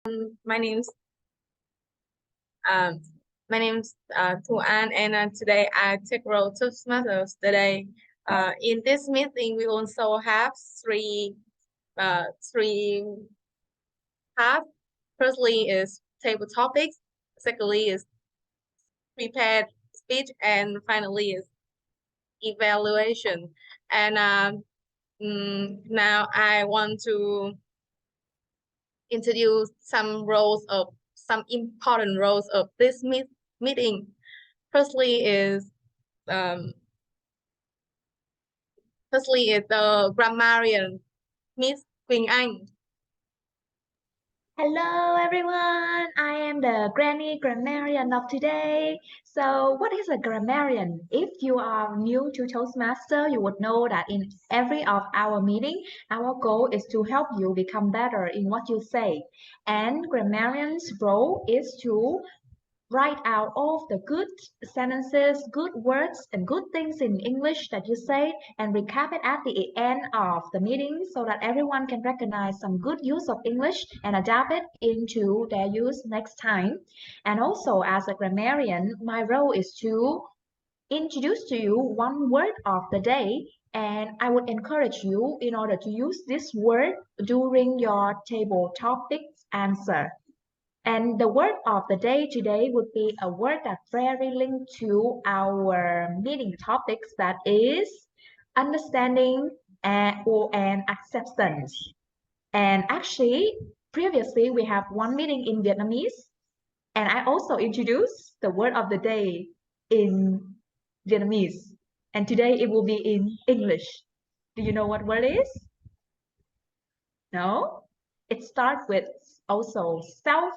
My name's um my name's Tu An, and today I take role Toastmasters today. In this meeting, we also have three parts. Firstly is table topics. Secondly is prepared speech, and finally is evaluation. And now I want to introduce some important roles of this meeting. Firstly is um, the grammarian Miss Quỳnh Anh. Hello everyone, I am the granny grammarian of today. So what is a grammarian? If you are new to Toastmaster, you would know that in every of our meeting, our goal is to help you become better in what you say. And grammarian's role is to write out all of the good sentences, good words, and good things in English that you say and recap it at the end of the meeting so that everyone can recognize some good use of English and adapt it into their use next time. And also, as a grammarian, my role is to introduce to you one word of the day, and I would encourage you in order to use this word during your table topics answer. And the word of the day today would be a word that's very linked to our meeting topics, that is understanding and acceptance. And actually, previously we have one meeting in Vietnamese, and I also introduced the word of the day in Vietnamese. And today it will be in English. Do you know what word is? No? It starts with also self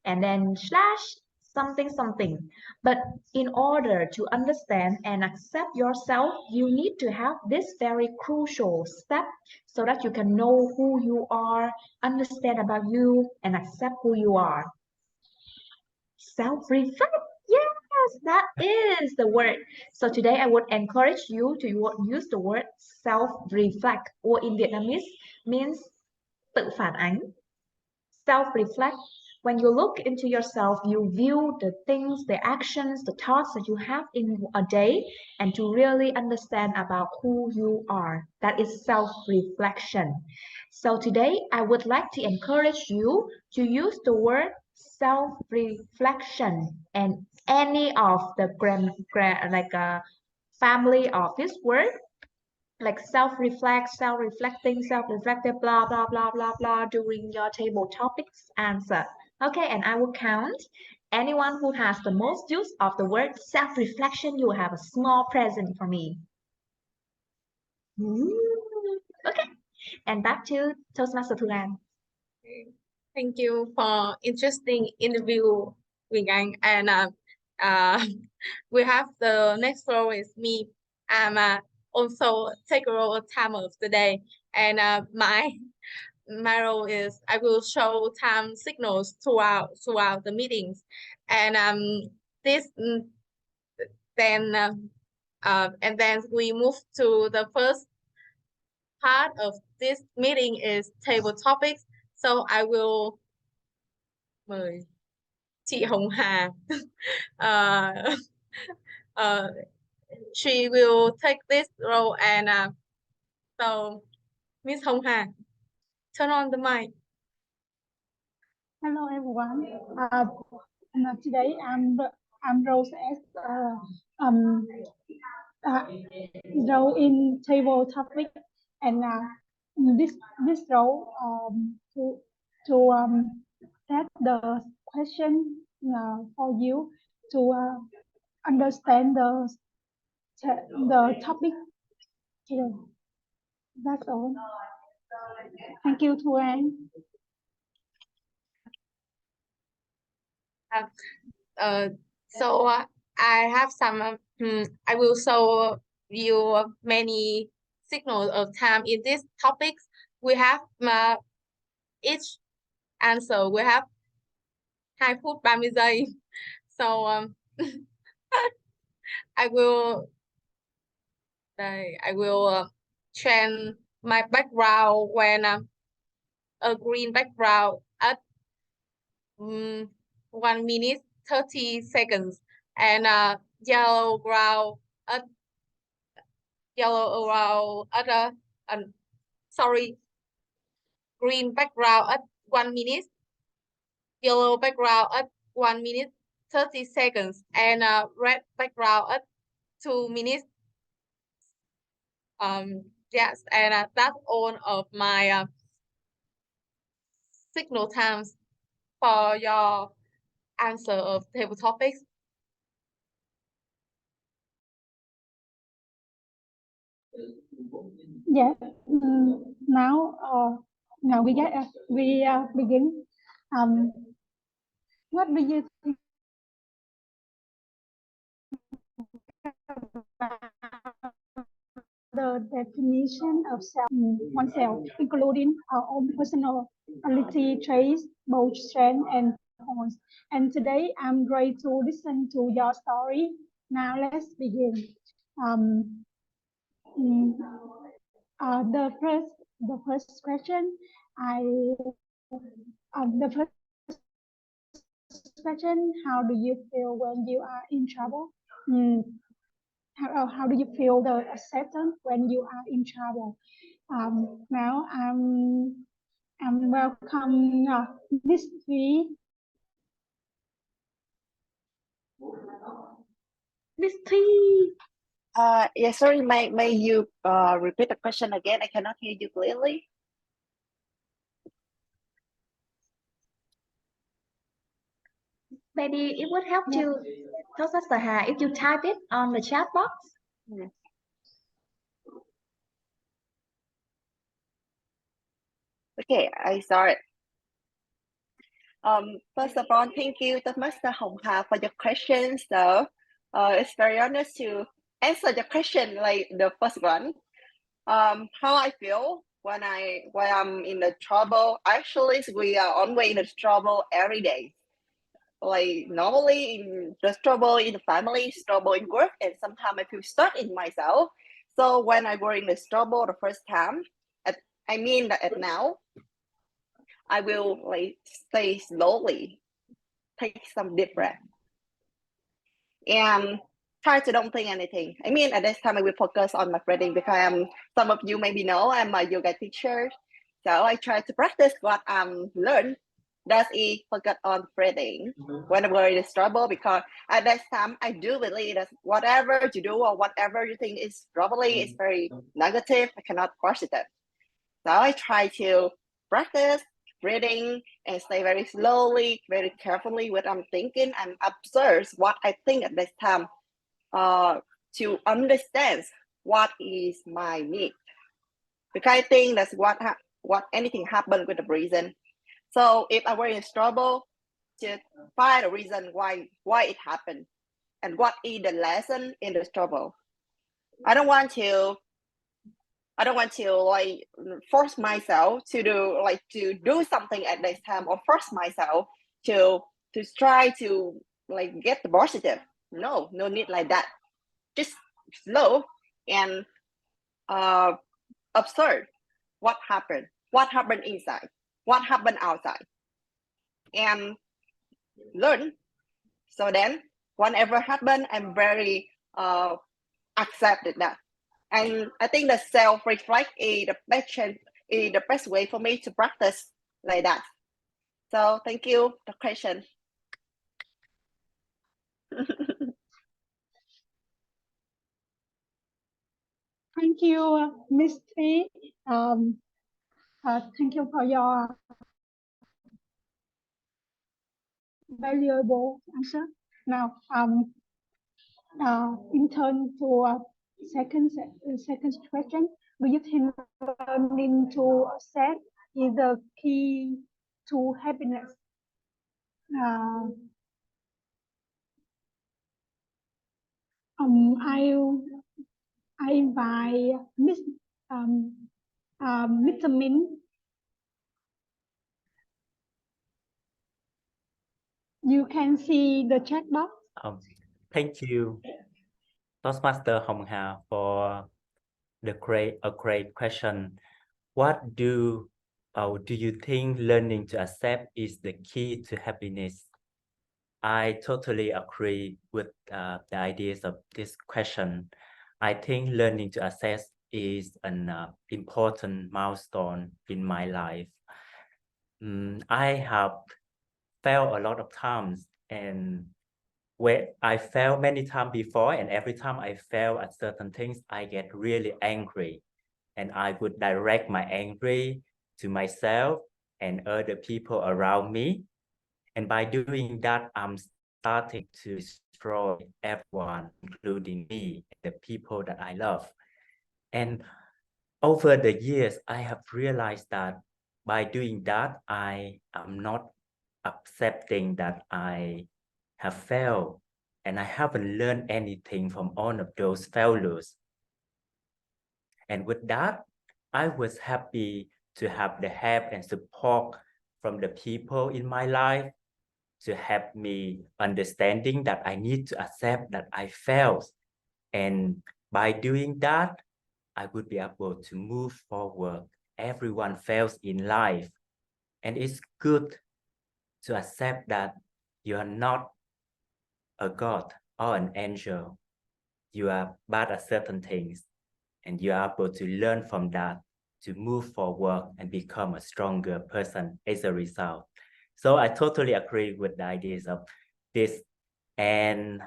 and then slash something something. But in order to understand and accept yourself, you need to have this very crucial step so that you can know who you are, understand about you, and accept who you are. Self-reflect. Yes, that is the word. So today I would encourage you to use the word self-reflect, or in Vietnamese means tự phản ánh. Self-reflect. When you look into yourself, you view the things, the actions, the thoughts that you have in a day, and to really understand about who you are. That is self-reflection. So today, I would like to encourage you to use the word self-reflection and any of the family of this word, like self-reflect, self-reflecting, self-reflective, blah, blah, blah, blah, blah, during your table topics answer. Okay, and I will count. Anyone who has the most use of the word self-reflection, you will have a small present for me. Okay, and back to Toastmaster Thulan. Thank you for interesting interview, Quỳnh Anh. And we have the next role is me. I'm also take a role of time of the day, and my role is I will show time signals throughout the meetings, and this then and then we move to the first part of this meeting is table topics. So I will mời chị Hồng Hà. She will take this role, and so Miss Hồng Hà, turn on the mic. Hello everyone. Today I'm Rose as role in table topic, and this role to set the question for you to understand the topic. That's all. Thank you, Thu Anh. So I have some. I will show you many signals of time in this topics. We have each answer. We have 2 phút 30 giây. So I will change my background when a green background at 1 minute 30 seconds, and yellow ground at sorry, green background at 1 minute, yellow background at 1 minute 30 seconds, and red background at 2 minutes. Yes, and that's all of my signal times for your answer of table topics. Yeah. Now, now we begin. What do you think about the definition of oneself, including our own personality traits, both strengths and cons? And today, I'm ready to listen to your story. Now, let's begin. Mm, the first question, the first question, how do you feel when you are in trouble? How do you feel the acceptance when you are in trouble? Now I'm welcome Miss Thúy. Miss Thúy. Yeah, sorry, may you repeat the question again? I cannot hear you clearly. Maybe it would help to Toastmaster Hà if you type it on the chat box. Okay, I start. First of all, thank you, Toastmaster Hồng Hà, for your question. So, it's very honest to answer the question like the first one. How I feel when I'm in the trouble. Actually, we are always in the trouble every day. Like normally in the trouble in the family, trouble in work, and sometimes I feel stuck in myself. So when I were in the trouble the first time, at now, I will like stay slowly, take some deep breath, and try to don't think anything. At this time I will focus on my breathing because some of you maybe know I'm a yoga teacher, so I try to practice what I'm learned. That is focus on breathing whenever it is trouble, because at that time I do believe that whatever you do or whatever you think is probably is very negative, I cannot positive. So I try to practice breathing and stay very slowly, very carefully what I'm thinking, and observe what I think at this time to understand what is my need. Because I think that's what anything happened with the breathing. So if I were in trouble, to find a reason why it happened and what is the lesson in the trouble. I don't want to like force myself to do something at this time, or force myself to try to like get the positive. No need like that. Just slow and observe what happened inside, what happened outside, and learn. So then whatever happened, I'm very accepted that. And I think the self-reflect is the best way for me to practice like that. So thank you the question. Thank you, Miss Thúy. Thank you for your valuable answer. Now, in turn to second question, do you think learning to accept is the key to happiness? I invite Mr. Min. You can see the chat box. Thank you, Toastmaster Hồng Hà, for a great question. What do Oh, do you think learning to accept is the key to happiness? I totally agree with the ideas of this question. I think learning to accept is an important milestone in my life. I have failed a lot of times, and where I failed many times before, and every time I fail at certain things, I get really angry, and I would direct my anger to myself and other people around me. And by doing that, I'm starting to destroy everyone, including me, the people that I love. And over the years, I have realized that by doing that, I am not accepting that I have failed, and I haven't learned anything from all of those failures. And with that, I was happy to have the help and support from the people in my life to help me understanding that I need to accept that I failed. And by doing that, I would be able to move forward. Everyone fails in life. And it's good to accept that you are not a God or an angel. You are bad at certain things, and you are able to learn from that to move forward and become a stronger person as a result. So I totally agree with the ideas of this, and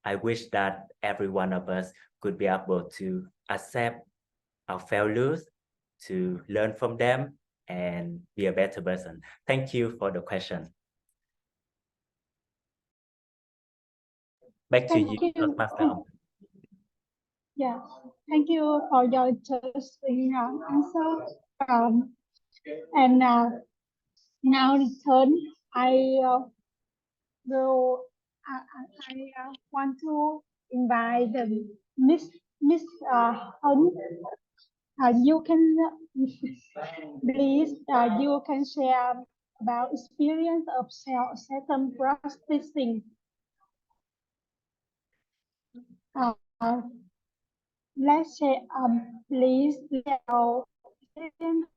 I wish that every one of us could be able to accept our failures, to learn from them, and be a better person. Thank you for the question. Back to Thank you, you. Toastmaster. Yeah, thank you for your interesting answer. And now return, I will. Want to invite the Miss Hunt. You can please you can share about experience of self-acceptance practicing. Let's say please share experience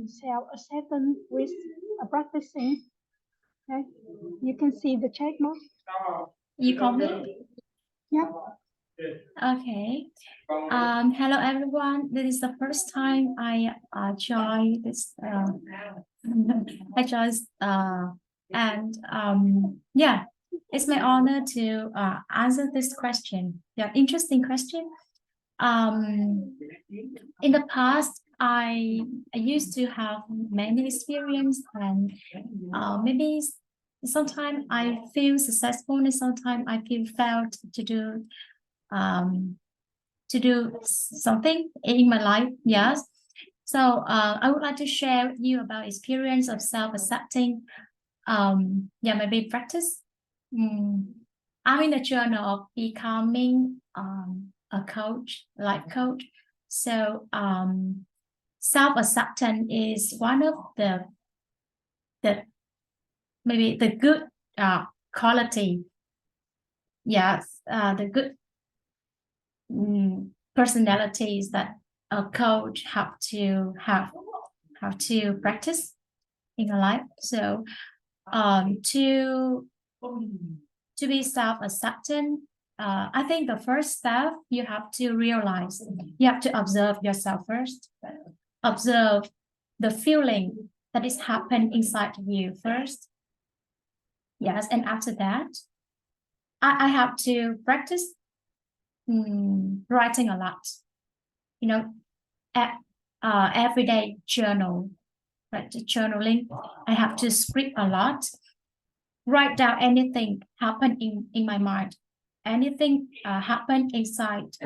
self-acceptance with practicing. Okay, you can see the check mark. You call me? Yeah. Okay. Hello everyone. This is the first time I join this. I joined and yeah, it's my honor to answer this question. Yeah, interesting question. In the past, I used to have many experience, and maybe sometimes I feel successful and sometimes I feel failed to do something in my life. Yes. So I would like to share with you about experience of self-accepting. Yeah, maybe practice. I'm in the journey of becoming a coach, life coach. So self-acceptance is one of the maybe the good quality. Yes, the good personalities that a coach have to practice in a life. So to be self-accepting, I think the first step you have to realize, you have to observe yourself first. Observe the feeling that is happening inside you first. Yes, and after that, I have to practice writing a lot. You know, everyday journal, right? Journaling. I have to script a lot. Write down anything happen in my mind, anything happen inside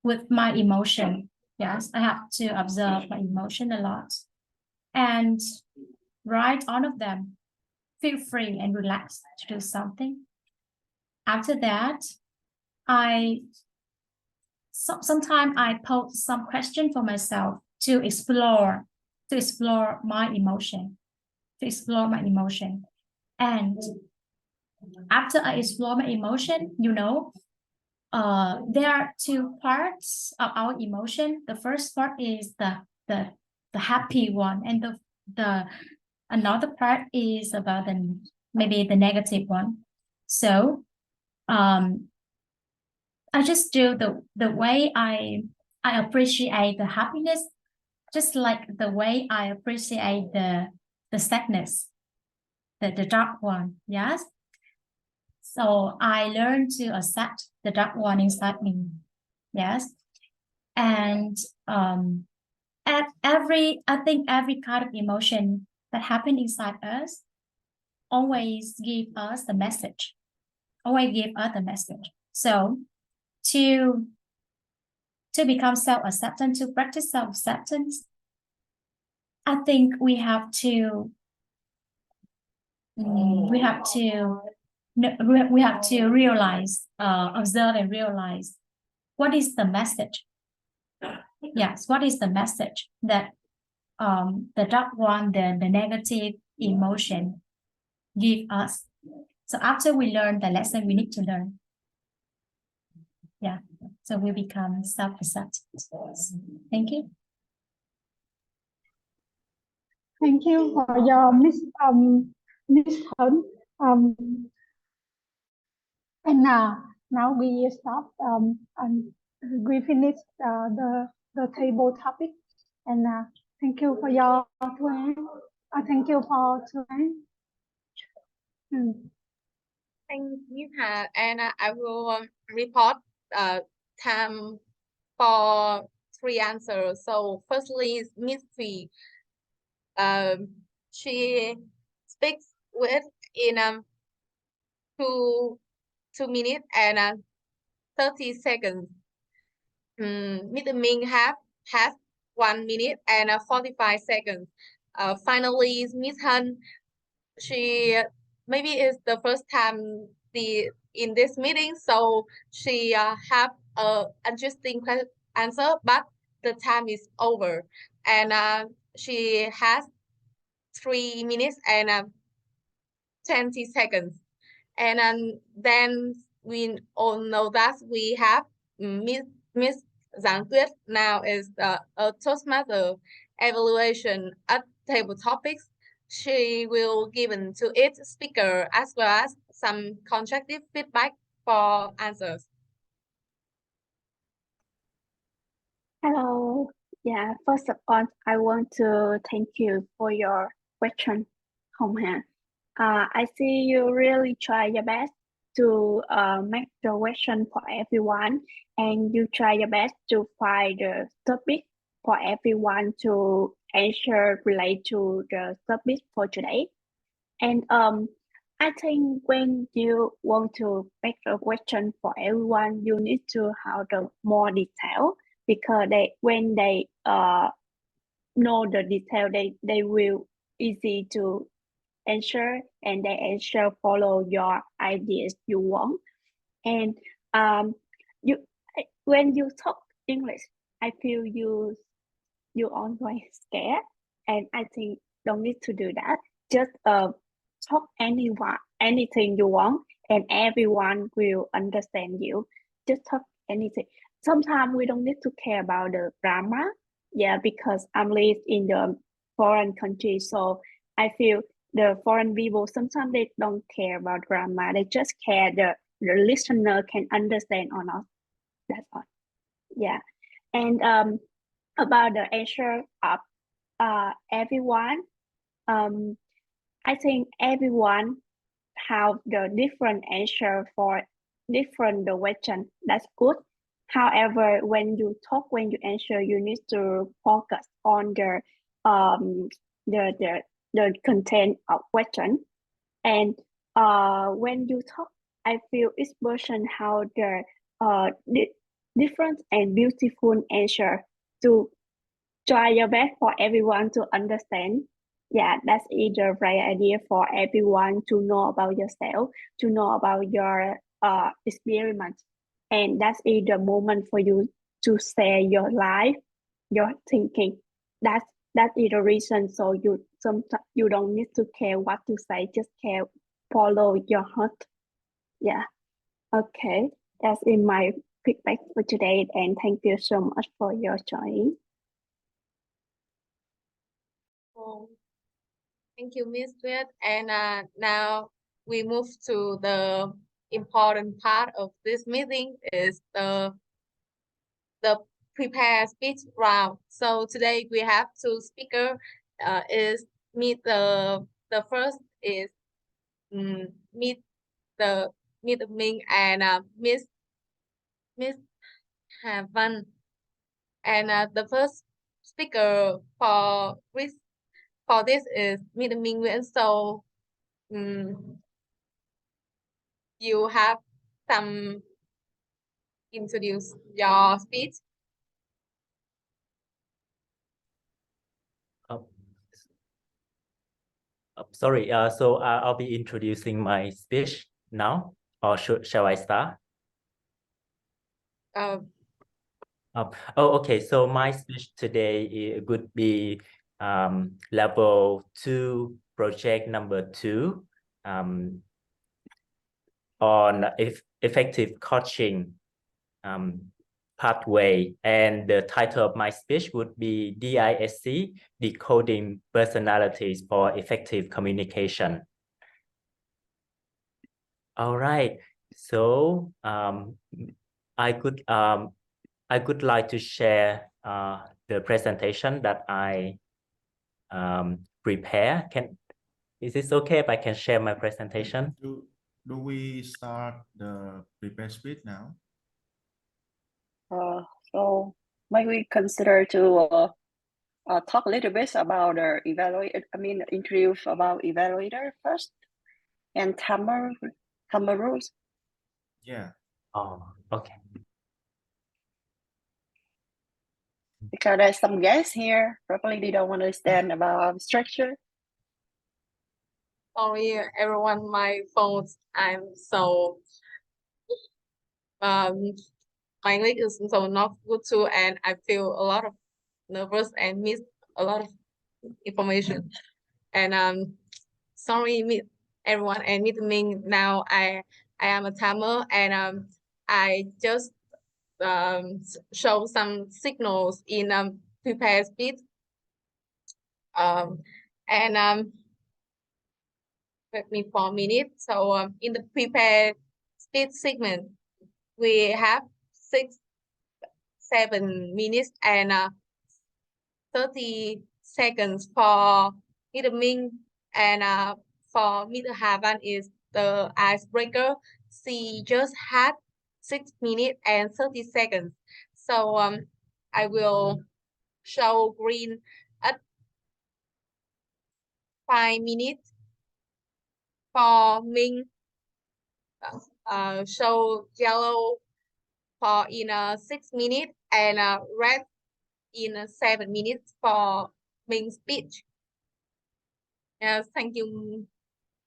with my emotion. Yes, I have to observe my emotion a lot and write all of them. Feel free and relaxed to do something. After that, sometimes I pose some question for myself to explore my emotion, and after I explore my emotion, there are two parts of our emotion. The first part is the happy one, and the another part is about maybe the negative one. So I just do the way I appreciate the happiness, just like the way I appreciate the sadness, the dark one. Yes. So I learned to accept the dark one inside me. Yes. And at I think every kind of emotion that happen inside us always give us the message. Always give us the message. So to become self-acceptance, to practice self-acceptance, I think we have to realize, observe and realize what is the message. Yes, what is the message that the dark one, the negative emotion give us. So after we learn the lesson we need to learn, yeah, so we become self-acceptance. Thank you. Thank you for your Miss Hân. And now we stop and we finish the table topic. And thank you for your thank you for today. Thank you, Hà. And I will report time for 3 answers. So firstly is Miss Phi. She speaks with in 2 minutes and 30 seconds. Mr. Ming has 1 minute and 45 seconds. Finally, Miss Han, she maybe is the first time in this meeting, so she have a interesting answer, but the time is over, and she has 3 minutes and 20 seconds. And then we all know that we have Miss Giang Tuyết now is a Toastmaster evaluation at table topics. She will give to each speaker as well as some constructive feedback for answers. Hello. Yeah, first of all, I want to thank you for your question, Hồng Hà. I see you really try your best to make the question for everyone, and you try your best to find the topic for everyone to answer relate to the topic for today. And I think when you want to make a question for everyone, you need to have the more detail, because when they know the detail, they will easy to answer, and they answer follow your ideas you want. And you when you talk English, I feel you always scared, and I think don't need to do that. Just talk anything you want, and everyone will understand you. Just talk anything. Sometimes we don't need to care about the grammar. Yeah, because I'm lived in the foreign country, so I feel the foreign people sometimes they don't care about grammar. They just care the listener can understand or not. That's all. Yeah, and about the answer of everyone, I think everyone have the different answer for different the question. That's good. However, when you talk, when you answer, you need to focus on the content of question. And when you talk, I feel each person how the different and beautiful answer to try your best for everyone to understand. Yeah, that's the right idea for everyone to know about yourself, to know about your experiment. And that's the moment for you to share your life, your thinking. That is the reason. So you don't need to care what to say, just care follow your heart. Yeah. Okay. That's in my feedback for today, and thank you so much for your joining. Thank you, Miss Tuyết. And now we move to the important part of this meeting is the prepare speech round. So today we have two speakers. Is meet the first is meet the Minh and Miss Hà Văn. And the first speaker for this is Miss Minh Nguyễn. So you have some introduce your speech. Sorry, so I'll be introducing my speech now, or shall I start? Oh, okay. So my speech today would be level 2, project number 2, on effective coaching pathway, and the title of my speech would be DISC, Decoding Personalities for Effective Communication. All right, so I could like to share the presentation that I prepare. Is this okay if I can share my presentation? Do we start the prepared speech now? So might we consider to talk a little bit about the interview about evaluator first and timer rules? Yeah. Oh, okay. Because there's some guests here, probably they don't understand about structure. Sorry, everyone, my phone, I'm so my English is so not good too, and I feel a lot of nervous and miss a lot of information. And sorry, meet everyone and meet me now. I am a timer, and I just show some signals in prepare speech. And wait me for a minute. So in the prepare speech segment, we have 7 minutes and 30 seconds for Mr. Minh, and for Mr. Hà Văn is the icebreaker. She just had 6 minutes and 30 seconds. So I will show green at 5 minutes for Minh. Show yellow for in 6 minutes and red in 7 minutes for Minh speech. Yes, thank you,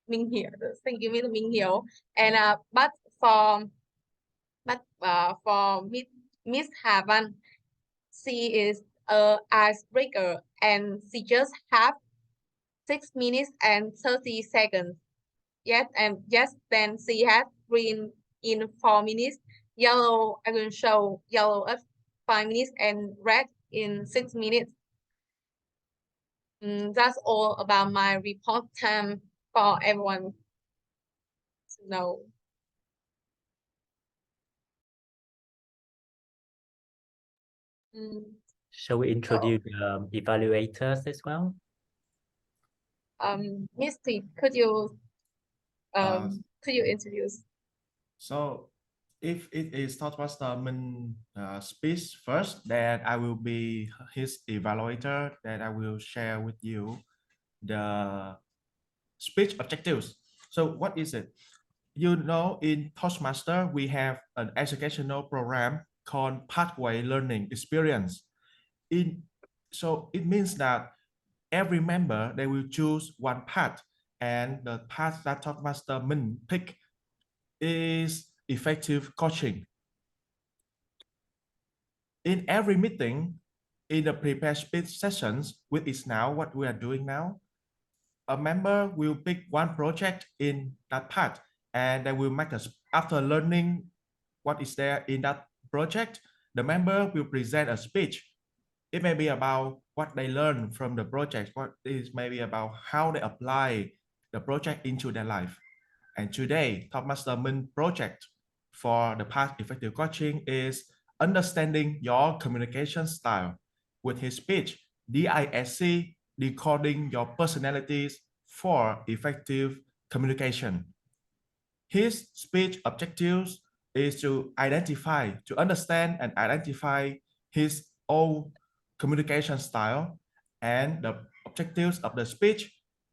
Minh Hiểu. Thank you, Mr. Minh Hiểu. And but for Miss Hà Văn, she is a icebreaker and she just have 6 minutes and 30 seconds. Yes, and yes, then she has green in 4 minutes, yellow, I will show yellow at 5 minutes and red in 6 minutes. That's all about my report time for everyone to know. Shall we introduce evaluators as well? Misty, could you introduce? So if it is Toastmaster Minh speech first, then I will be his evaluator. Then I will share with you the speech objectives. So what is it? You know, in Toastmaster, we have an educational program called Pathway Learning Experience. So it means that every member, they will choose one path, and the path that Toastmaster Minh pick is effective coaching. In every meeting, in the prepared speech sessions, which is now what we are doing now, a member will pick one project in that path, and they will make us, after learning what is there in that project, the member will present a speech. It may be about what they learn from the project, what is maybe about how they apply the project into their life. And today, Toastmaster main project for the past effective coaching is understanding your communication style. With his speech, DISC, decoding your personalities for effective communication. His speech objectives is to understand and identify his own communication style. And the objectives of the speech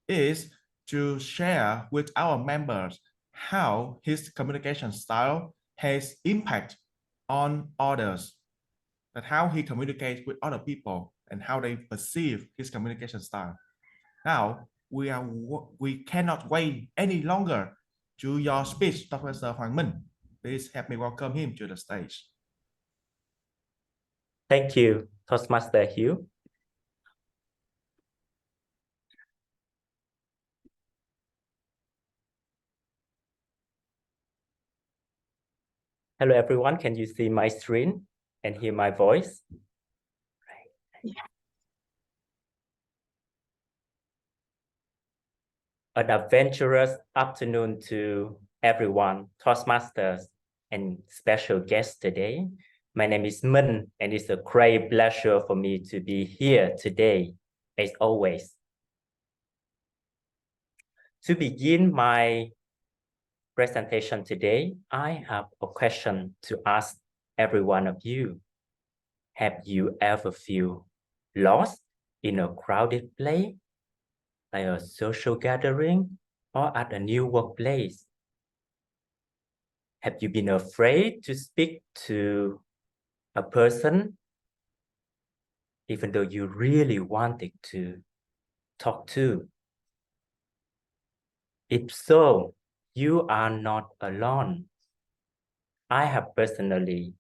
is to share with our members how his communication style has impact on others, that how he communicates with other people and how they perceive his communication style. Now, we cannot wait any longer to your speech, Professor Hoàng Minh. Please help me welcome him to the stage. Thank you, Toastmaster Hugh. Hello, everyone. Can you see my screen and hear my voice? An adventurous afternoon to everyone, Toastmasters and special guests today. My name is Minh, and it's a great pleasure for me to be here today, as always. To begin my presentation today, I have a question to ask every one of you. Have you ever feel lost in a crowded place, like a social gathering or at a new workplace? Have you been afraid to speak to a person, even though you really wanted to talk to? If so, you are not alone. I have personally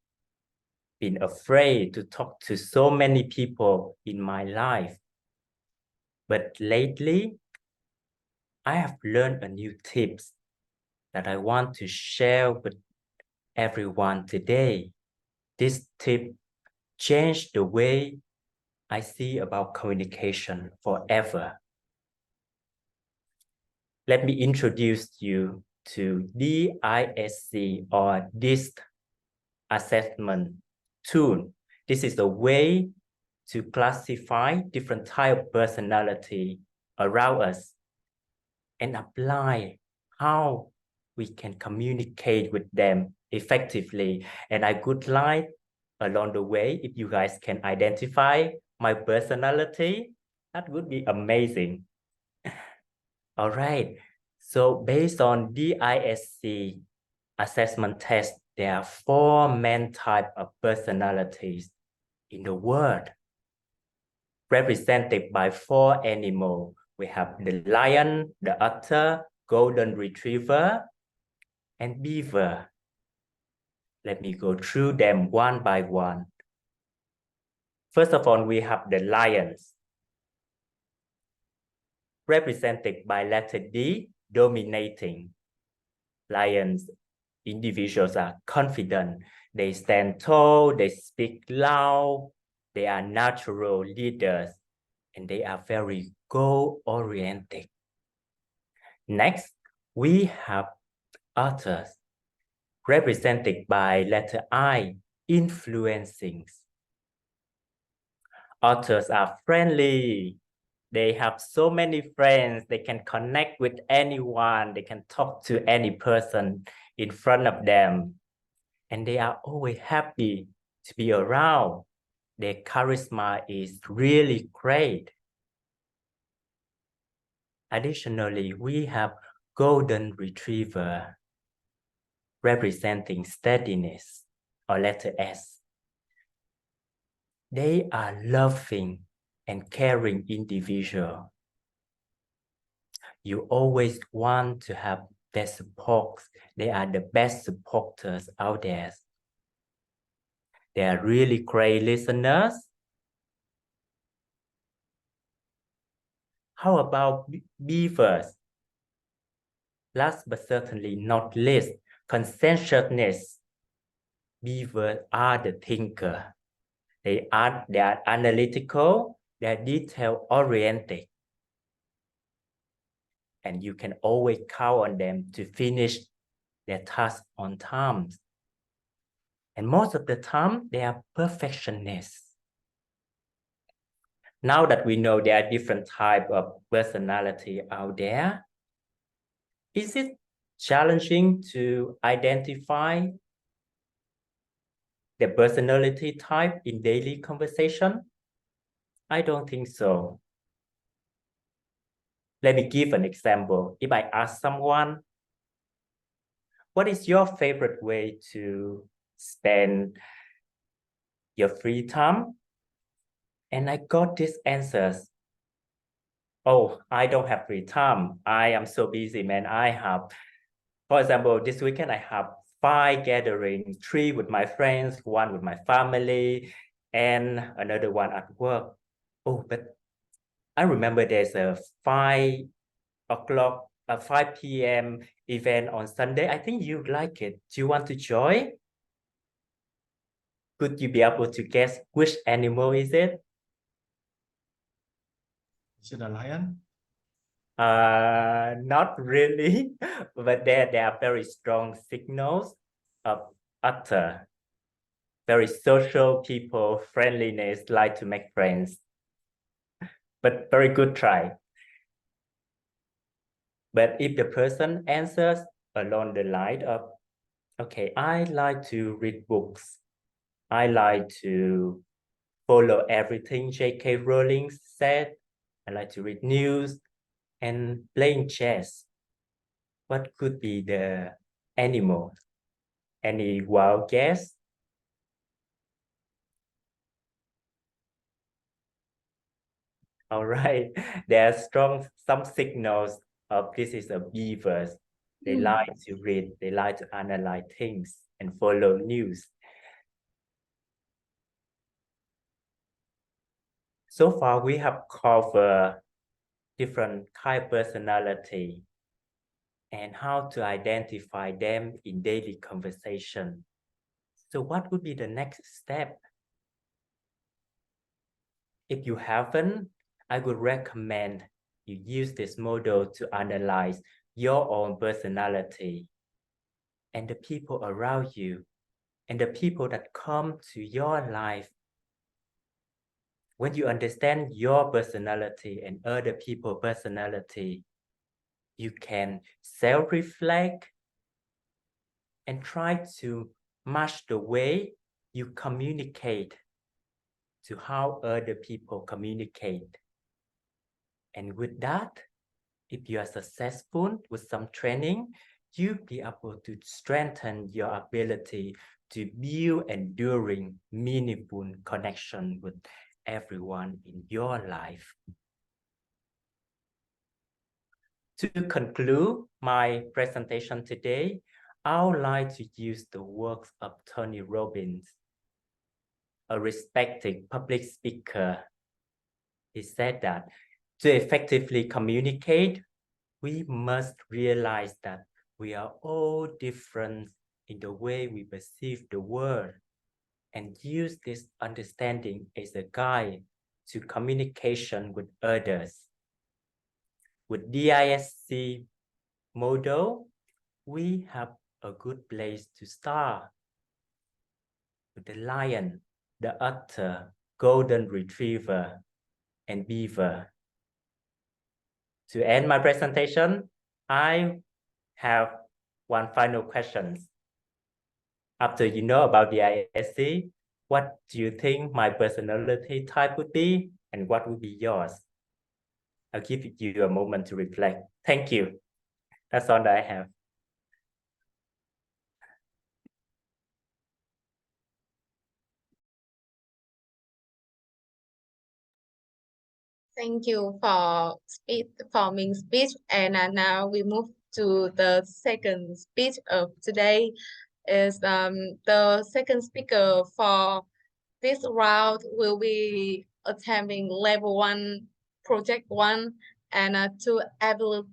been afraid to talk to so many people in my life. But lately, I have learned a new tips that I want to share with everyone today. This tip changed the way I see about communication forever. Let me introduce you to DISC, or DISC assessment tool. This is a way to classify different types of personality around us and apply how we can communicate with them effectively. And I would like along the way, if you guys can identify my personality, that would be amazing. All right, so based on DISC assessment test, there are 4 main types of personalities in the world, represented by 4 animals. We have the lion, the otter, golden retriever, and beaver. Let me go through them one by one. First of all, we have the lions, represented by letter D, dominating. Lions individuals are confident. They stand tall, they speak loud, they are natural leaders, and they are very goal-oriented. Next, we have otters, represented by letter I, influencing. Otters are friendly. They have so many friends. They can connect with anyone. They can talk to any person in front of them. And they are always happy to be around. Their charisma is really great. Additionally, we have golden retriever, representing steadiness, or letter S. They are loving and caring individual. You always want to have their support. They are the best supporters out there. They are really great listeners. How about beavers? Last but certainly not least, conscientiousness. Beavers are the thinker. They are analytical, They're detail oriented. And you can always count on them to finish their task on time. And most of the time, they are perfectionists. Now that we know there are different types of personality out there, is it challenging to identify the personality type in daily conversation? I don't think so. Let me give an example. If I ask someone, what is your favorite way to spend your free time? And I got these answers. Oh, I don't have free time. I am so busy, man. For example, this weekend I have 5 gatherings, 3 with my friends, 1 with my family, and another one at work. Oh, but I remember there's a 5 p.m. event on Sunday. I think you'd like it. Do you want to join? Could you be able to guess which animal is it? Is it a lion? Not really, but there are very strong signals of utter, very social people, friendliness, like to make friends. But very good try. But if the person answers along the line of, okay, I like to read books. I like to follow everything J.K. Rowling said. I like to read news and playing chess. What could be the animal? Any wild guess? All right, there are some signals of this is a beavers. They like to read, they like to analyze things and follow news. So far, we have covered different type personality and how to identify them in daily conversation. So what would be the next step? If you haven't, I would recommend you use this model to analyze your own personality and the people around you and the people that come to your life. When you understand your personality and other people's personality, you can self-reflect and try to match the way you communicate to how other people communicate. And with that, if you are successful with some training, you'll be able to strengthen your ability to build enduring, meaningful connection with everyone in your life. To conclude my presentation today, I would like to use the works of Tony Robbins, a respected public speaker. He said that to effectively communicate, we must realize that we are all different in the way we perceive the world and use this understanding as a guide to communication with others. With DISC model, we have a good place to start with the lion, the otter, golden retriever, and beaver. To end my presentation, I have one final question. After you know about the ISC, what do you think my personality type would be and what would be yours? I'll give you a moment to reflect. Thank you. That's all that I have. Thank you for forming speech. And now we move to the second speech of today. Is the second speaker for this round will be attempting level 1, project 1, and to evaluate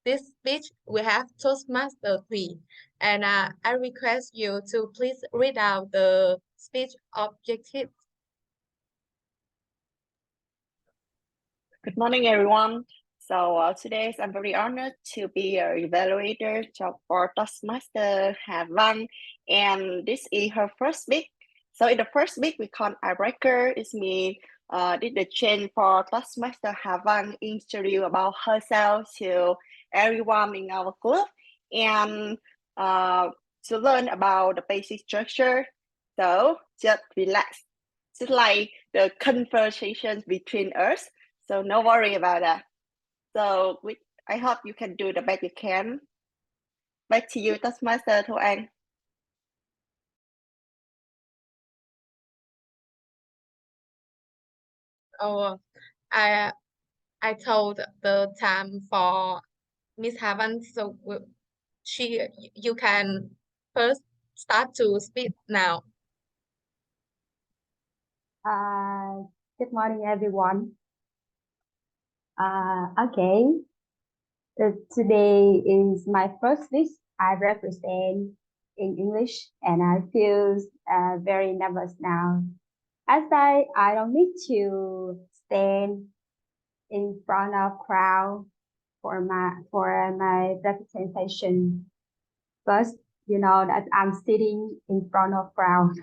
this speech we have Toastmaster 3. And I request you to please read out the speech objective. Good morning, everyone. So today I'm very honored to be a evaluator for Toastmaster Havang, and this is her first week. So in the first week, we call icebreaker. It means did the change for Toastmaster Havang introduce about herself to everyone in our group, and to learn about the basic structure. So just relax, just like the conversations between us. So no worry about that. So I hope you can do the best you can. Back to you, Toastmaster Thu Anh. Oh, I told the time for Miss Havan, so you can first start to speak now. Good morning, everyone. Okay. Today is my first week I represent in English, and I feel very nervous now. As I don't need to stand in front of crowd for my representation. First, you know that I'm sitting in front of crowd.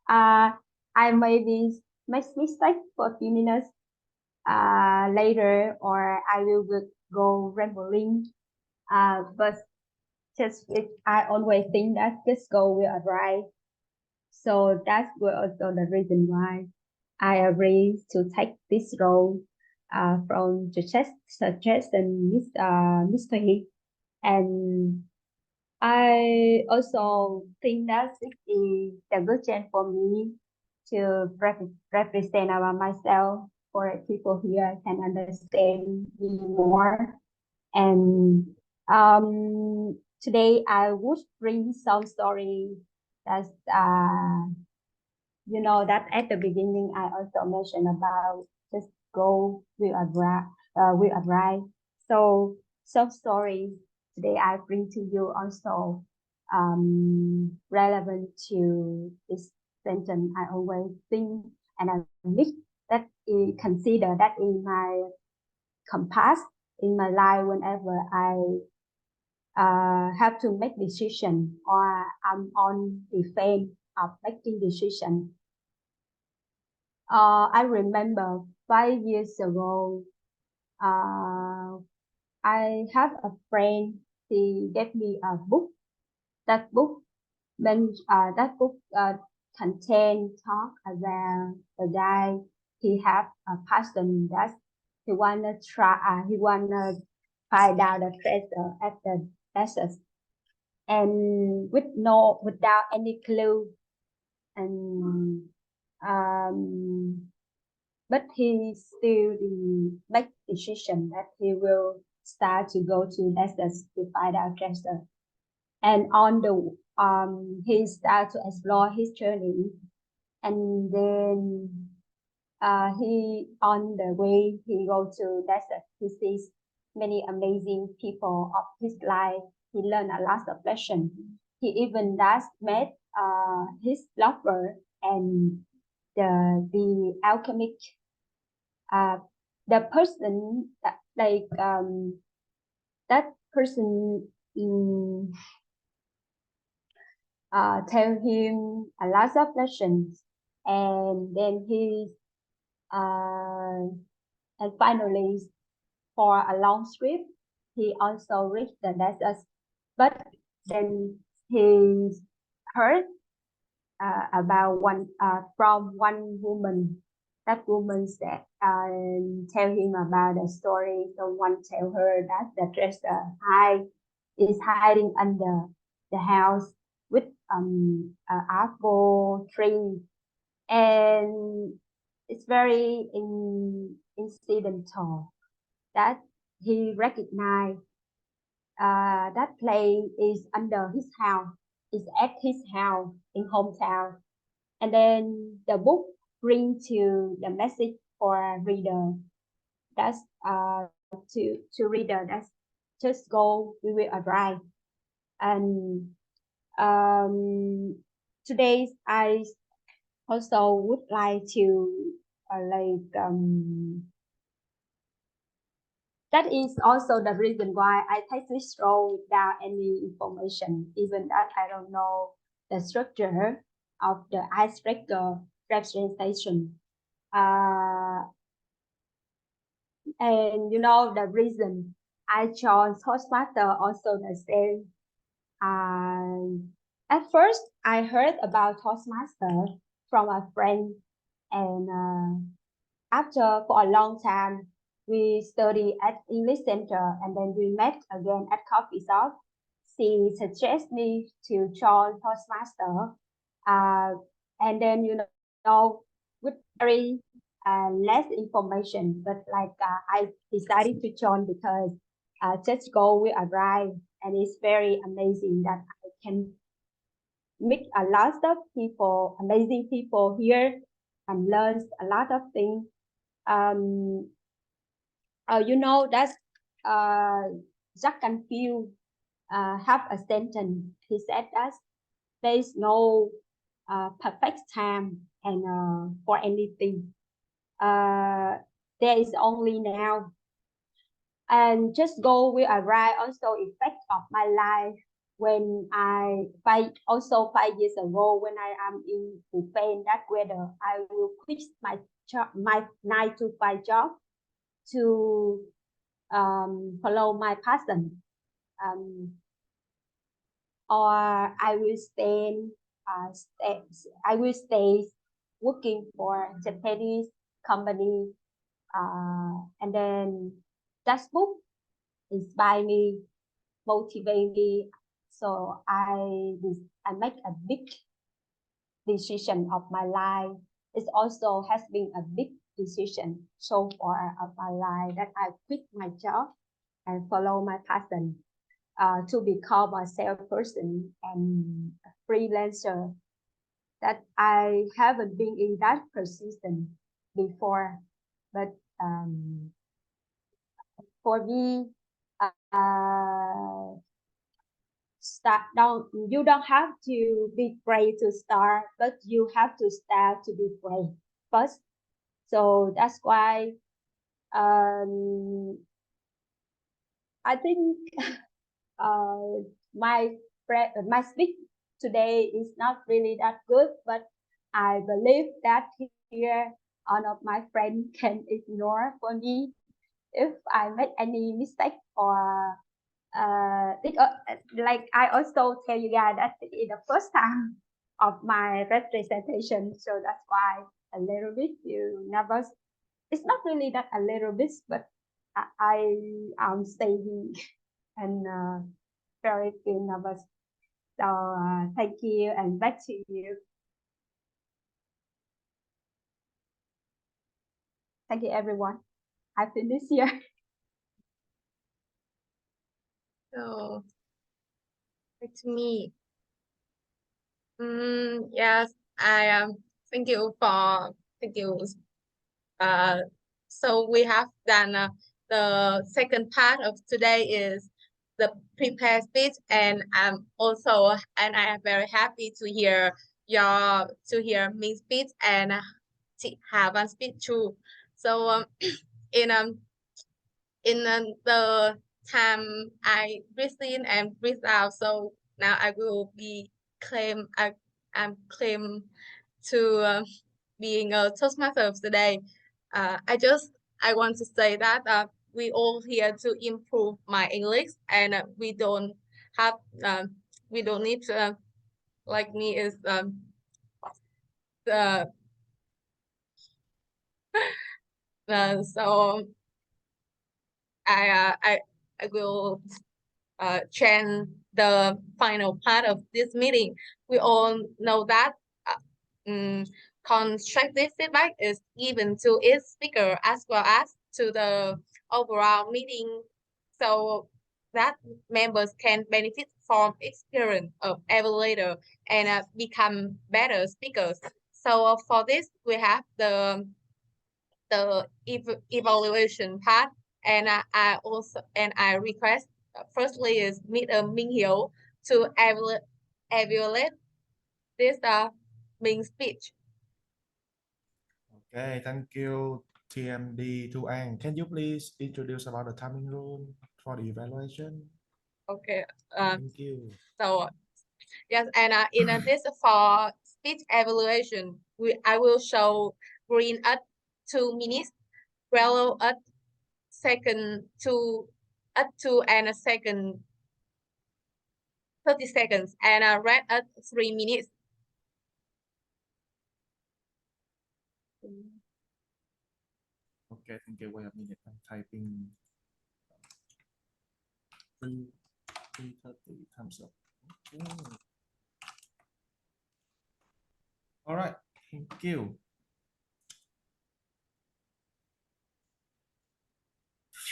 I maybe make mistake for a few minutes later, or I will go rambling. But I always think that this goal will arrive. So that's also the reason why I agree to take this role from the suggestion Mr. Heath. And I also think that it is a good chance for me to represent about myself for people here can understand me more. And today I would bring some story that's that at the beginning I also mentioned about just go will arrive. So some stories today I bring to you also relevant to this sentence. I always think and I make that consider that in my compass in my life whenever I have to make decision or I'm on the fence of making decision. I remember 5 years ago, I have a friend. He gave me a book. That book contain talk about the guy. He have a passion that he wanna try. He wanna find out the treasure at the desert, and without any clue, and but he still make decision that he will start to go to desert to find out treasure. And on the he start to explore his journey, and then he on the way he go to desert, he sees many amazing people of his life. He learned a lot of lesson. He even does met his lover and the alchemic, the person that that person tell him a lot of lessons, and then he and finally for a long trip he also reached the desert, but then he heard about from one woman. That woman said tell him about the story. Someone tell her that the treasure is hiding under the house with an apple tree, and it's very incidental that he recognized that place is under his house, is at his house in hometown. And then the book bring to the message for a reader. That's to reader. That's just go, we will arrive. And today I also would like to that is also the reason why I take this role without any information, even that I don't know the structure of the icebreaker representation. And you know the reason I chose Toastmaster also the same. At first, I heard about Toastmaster from a friend, and after for a long time, we studied at English Center, and then we met again at coffee shop. She suggested me to join Toastmaster, and then with very less information, but like I decided to join because just go will arrive, and it's very amazing that I can meet a lot of people, amazing people here, and learn a lot of things. That Jack Canfield have a sentence. He said that there is no perfect time and for anything. There is only now. And just go will arrive also effect of my life when I 5 years ago when I am in Spain that weather I will quit my job, my 9 to 5 job to follow my passion, or I will stay working for Japanese company, and then that book inspire me, motivate me. So I make a big decision of my life. It also has been a big decision so far of my life that I quit my job and follow my passion to become a salesperson and a freelancer. That I haven't been in that position before, but for me, you don't have to be brave to start, but you have to start to be brave first. So that's why I think my speech today is not really that good, but I believe that here one of my friends can ignore for me if I make any mistake, or like I also tell you guys that it is the first time of my representation, so that's why a little bit you nervous. It's not really that a little bit, but I am staying and very feel nervous. So thank you, and back to you. Thank you, everyone. I finish here. So back to me. Yes, I thank you. So we have done the second part of today is the prepared speech, and I am very happy to hear me speak and have a speech too. So in the time I breathe in and breathe out, so now I will be I'm claim to being a Toastmaster of the day. I want to say that we all here to improve my English, and we don't need to like me is the so I will change the final part of this meeting. We all know that constructive feedback is given to each speaker as well as to the overall meeting, so that members can benefit from experience of evaluator and become better speakers. So for this, we have the evaluation part, and I request firstly is Mr. Minh Hiếu to evaluate this Minh speech. Okay, thank you, TMD to Ang. Can you please introduce about the timing room for the evaluation? Okay. Thank you. So yes, and in this for speech evaluation, I will show green at 2 minutes, yellow at two and a second 30 seconds, and red at 3 minutes. Okay, thank you. Wait a minute. I'm typing 3:30 thumbs up. Okay. All right, thank you.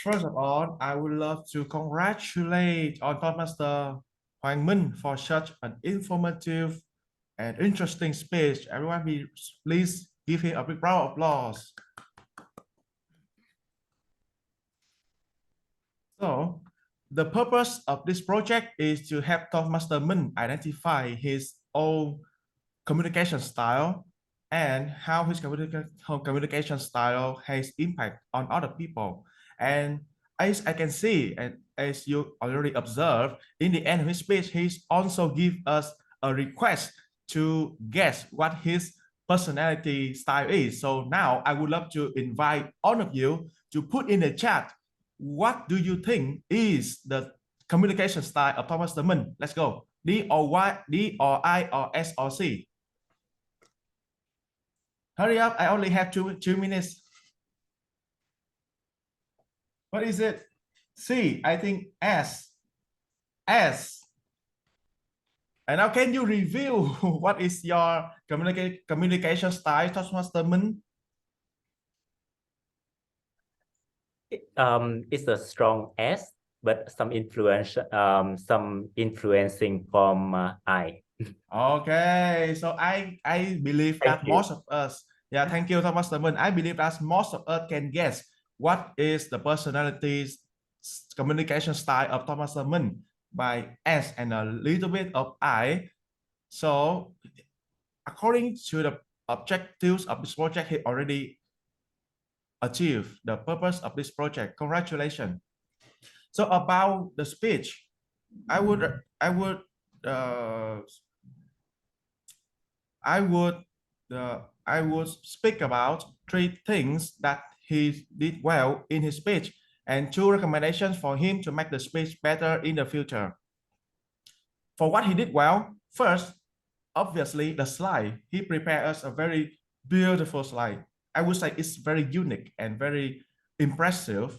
First of all, I would love to congratulate our Toastmaster Hoàng Minh for such an informative and interesting speech. Everyone, please give him a big round of applause. So, the purpose of this project is to help Toastmaster Minh identify his own communication style and how his communication style has impact on other people. And as I can see, and as you already observed, in the end of his speech, he's also give us a request to guess what his personality style is. So now I would love to invite all of you to put in the chat, what do you think is the communication style of Thomas Minh? Let's go. D or Y, D or I or S or C? Hurry up, I only have two minutes. What is it? C, I think S. S. And now can you review what is your communication style, Toastmaster Minh? It's a strong S, but some influencing from I. Okay, so I believe Thank that you. most of us, yeah, thank you, Thomas Stephen. I believe that most of us can guess what is the personality's communication style of Thomas Stephen by S and a little bit of I. So, according to the objectives of this project, he already achieved the purpose of this project. Congratulations. So about the speech, I would speak about 3 things that he did well in his speech and 2 recommendations for him to make the speech better in the future. For what he did well, first, obviously the slide. He prepared us a very beautiful slide. I would say it's very unique and very impressive.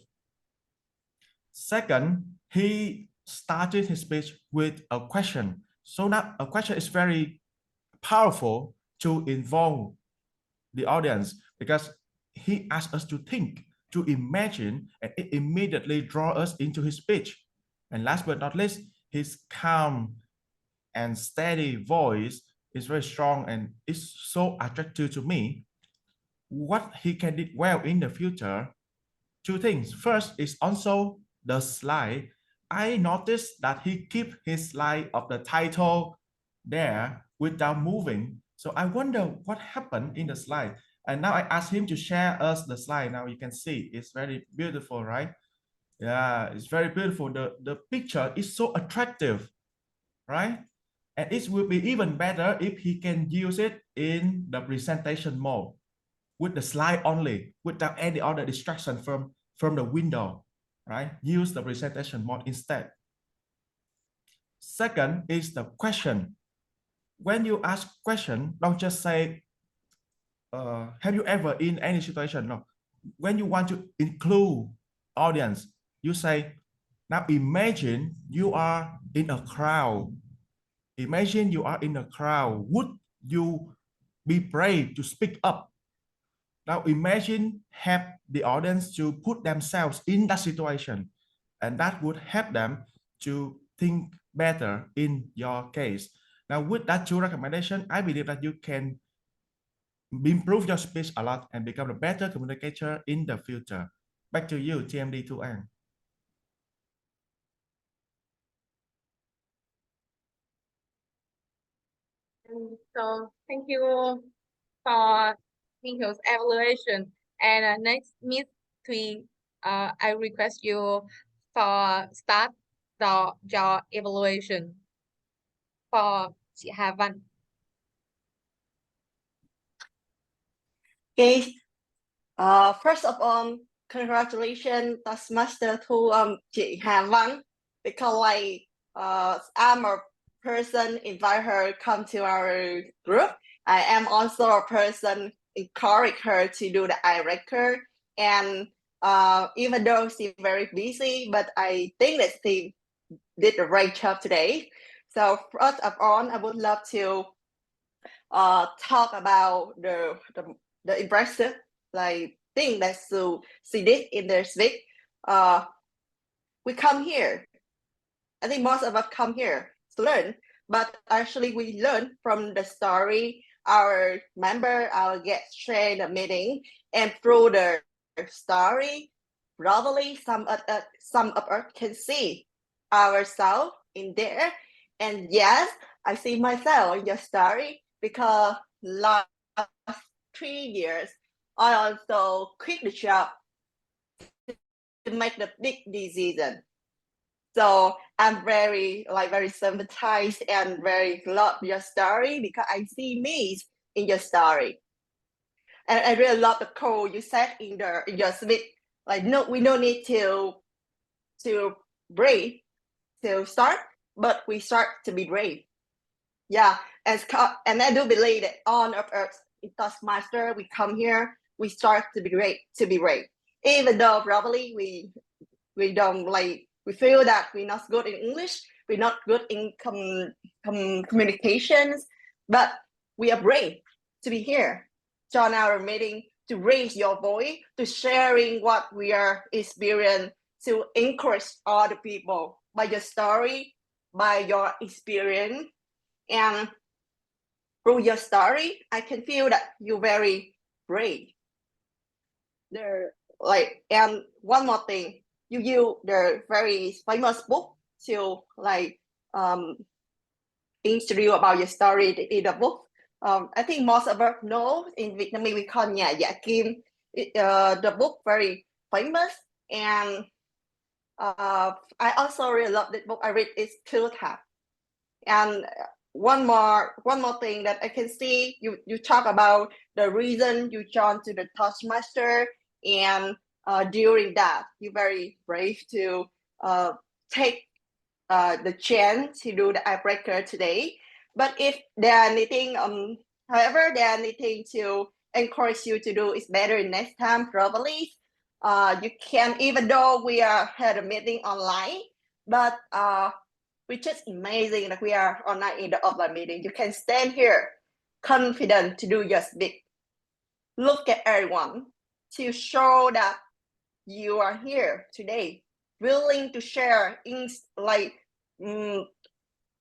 Second, he started his speech with a question. So now a question is very powerful to involve the audience because he asked us to think, to imagine, and it immediately draw us into his speech. And last but not least, his calm and steady voice is very strong and is so attractive to me. What he can do well in the future, 2 things. First is also the slide. I noticed that he keep his slide of the title there without moving. So I wonder what happened in the slide. And now I asked him to share us the slide. Now you can see it's very beautiful, right? Yeah, it's very beautiful. The picture is so attractive, right? And it will be even better if he can use it in the presentation mode with the slide only, without any other distraction from the window, right? Use the presentation mode instead. Second is the question. When you ask question, don't just say, have you ever in any situation? No. When you want to include audience, you say, now imagine you are in a crowd. Imagine you are in a crowd. Would you be brave to speak up? Now imagine help the audience to put themselves in that situation, and that would help them to think better in your case. Now with that 2 recommendations, I believe that you can improve your speech a lot and become a better communicator in the future. Back to you, TMD to An. So thank you for Nico's evaluation. And next, Miss Thùy, I request you for start your evaluation for chị Hà Văn. Okay. First of all, congratulations Toastmaster to chị Hà Văn, because like I'm a person invite her come to our group. I am also a person encourage her to do the I record, and even though she's very busy, but I think that she did a great job today. So first of all, I would love to talk about the impressive like thing that she did in their speech. We come here. I think most of us come here to learn, but actually we learn from the story our member, our guest share the meeting, and through the story, probably some of us can see ourselves in there. And yes, I see myself in your story because last 3 years I also quit the job to make the big decision. So I'm very sympathized and very love your story because I see me in your story. And I really love the quote you said in your speech. Like we don't need to brave to start, but we start to be brave. Yeah, and I do believe that all of us in Toastmaster, we come here, we start to be brave, even though probably we don't we feel that we're not good in English, we're not good in communications, but we are brave to be here, join our meeting, to raise your voice, to sharing what we are experiencing, to encourage other people by your story, by your experience, and through your story, I can feel that you're very brave. And one more thing, you use the very famous book to introduce about your story in the book. I think most of us know in Vietnamese we call Nhà Dạ Kim. The book very famous, and I also really love this book. I read it's Kill Tap. And one more thing that I can see, you talk about the reason you joined to the Toastmaster, and during that you're very brave to take the chance to do the icebreaker today. But if there are anything, however, there are anything to encourage you to do is better next time, probably. You can, even though we had a meeting online, but which is amazing that we are online in the offline meeting. You can stand here confident to do your speak. Look at everyone to show that you are here today, willing to share in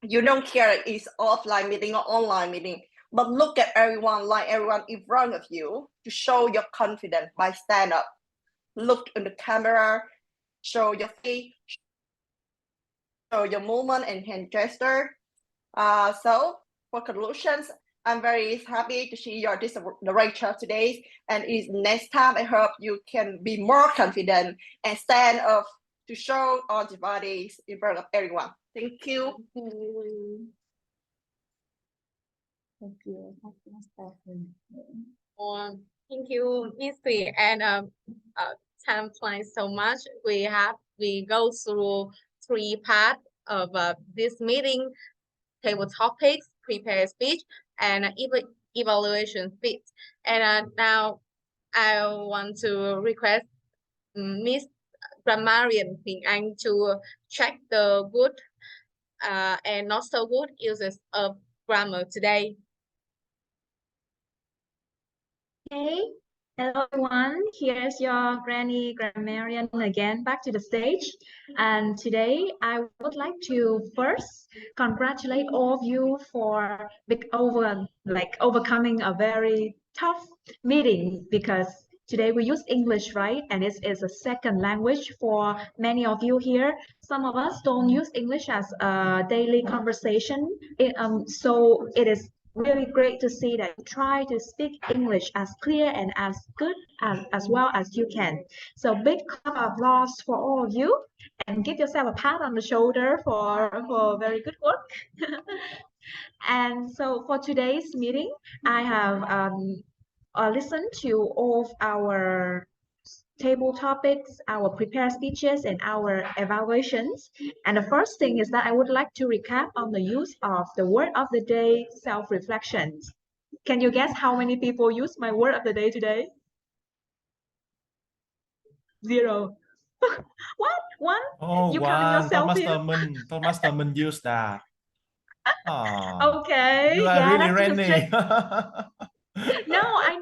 you don't care if it's offline meeting or online meeting, but look at everyone in front of you to show your confidence by stand up. Look in the camera, show your face, show your movement and hand gesture. So for conclusions, I'm very happy to see your the right job today. And next time, I hope you can be more confident and stand up to show all the bodies in front of everyone. Thank you. Thank you. Thank you, Miss Thùy. And time flies so much. We go through 3 parts of this meeting: table topics, prepare speech, and evaluation speech. And now I want to request Miss Grammarian Quỳnh Anh to check the good and not so good uses of grammar today. Okay, hello everyone. Here's your Granny Grammarian again, back to the stage. And today I would like to first congratulate all of you for overcoming a very tough meeting, because today we use English, right? And it is a second language for many of you here. Some of us don't use English as a daily conversation, so it is really great to see that you try to speak English as clear and as good as well as you can. So big clap of applause for all of you, and give yourself a pat on the shoulder for very good work. And so for today's meeting, I have listened to all of our table topics, our prepared speeches, and our evaluations. And the first thing is that I would like to recap on the use of the word of the day, self-reflections. Can you guess how many people use my word of the day today? 0. What? 1? Oh, You counting one. yourself here? Thomas Thurman used that. Okay. You are Yeah, really that's because Rennie. no, I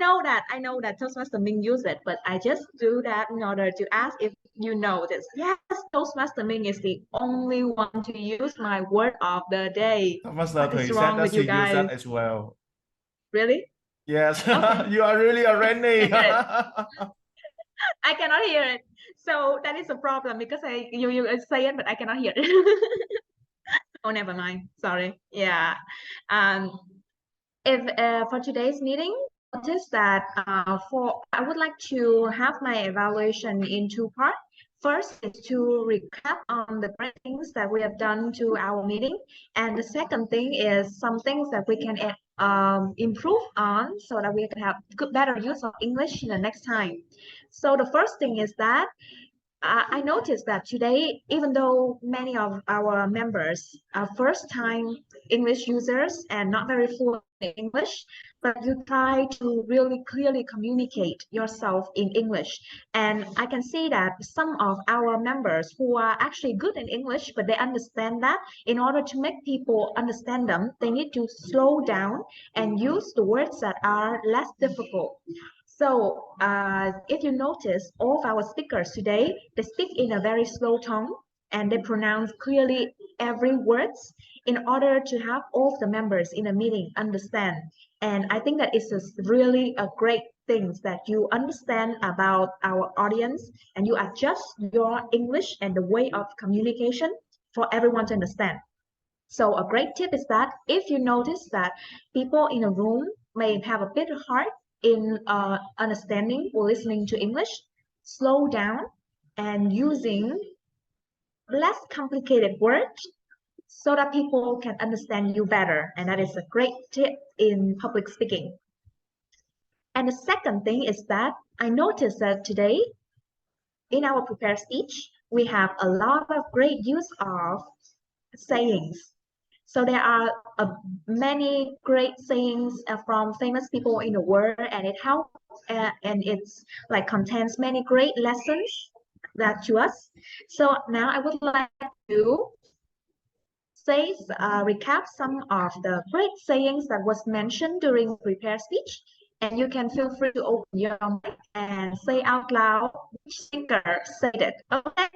know that Toastmaster Ming use it, but I just do that in order to ask if you know this. Yes, Toastmaster Ming is the only one to use my word of the day. Toastmaster What is Thủy wrong said that with she you used that guys? as well. Really? Yes, Okay. you are really a Rennie. I cannot hear it. So that is a problem because you say it, but I cannot hear it. Oh, never mind. Sorry. Yeah. If for today's meeting, notice that I would like to have my evaluation in 2 parts. First is to recap on the great things that we have done to our meeting, and the second thing is some things that we can improve on so that we can have better use of English in the next time. So the first thing is that I noticed that today, even though many of our members are first-time English users and not very fluent in English, but you try to really clearly communicate yourself in English. And I can see that some of our members who are actually good in English, but they understand that in order to make people understand them, they need to slow down and use the words that are less difficult. So if you notice, all of our speakers today, they speak in a very slow tone and they pronounce clearly every words in order to have all of the members in a meeting understand. And I think that it's really a great thing that you understand about our audience and you adjust your English and the way of communication for everyone to understand. So a great tip is that if you notice that people in a room may have a bit hard in understanding or listening to English, slow down and using less complicated words so that people can understand you better. And that is a great tip in public speaking. And the second thing is that I noticed that today in our prepared speech, we have a lot of great use of sayings. So there are many great sayings from famous people in the world, and it helps and it's like contains many great lessons that to us. So now I would like to say recap some of the great sayings that was mentioned during the prepared speech, and you can feel free to open your mic and say out loud which speaker said it. Okay.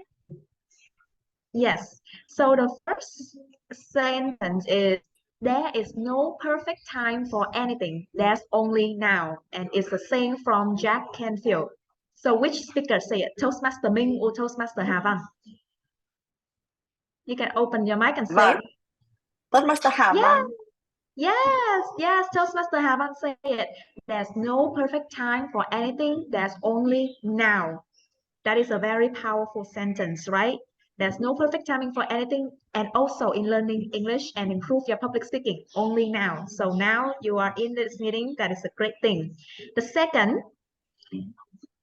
Yes. So the first sentence is there is no perfect time for anything. There's only now. And it's a saying from Jack Canfield. So which speaker say it? Toastmaster Ming or Toastmaster Hà Văn? You can open your mic and say it. Toastmaster Hà Yeah. Văn. Yes, Toastmaster Hà Văn say it. There's no perfect time for anything. There's only now. That is a very powerful sentence, right? There's no perfect timing for anything, and also in learning English and improve your public speaking, only now. So now you are in this meeting, that is a great thing. The second,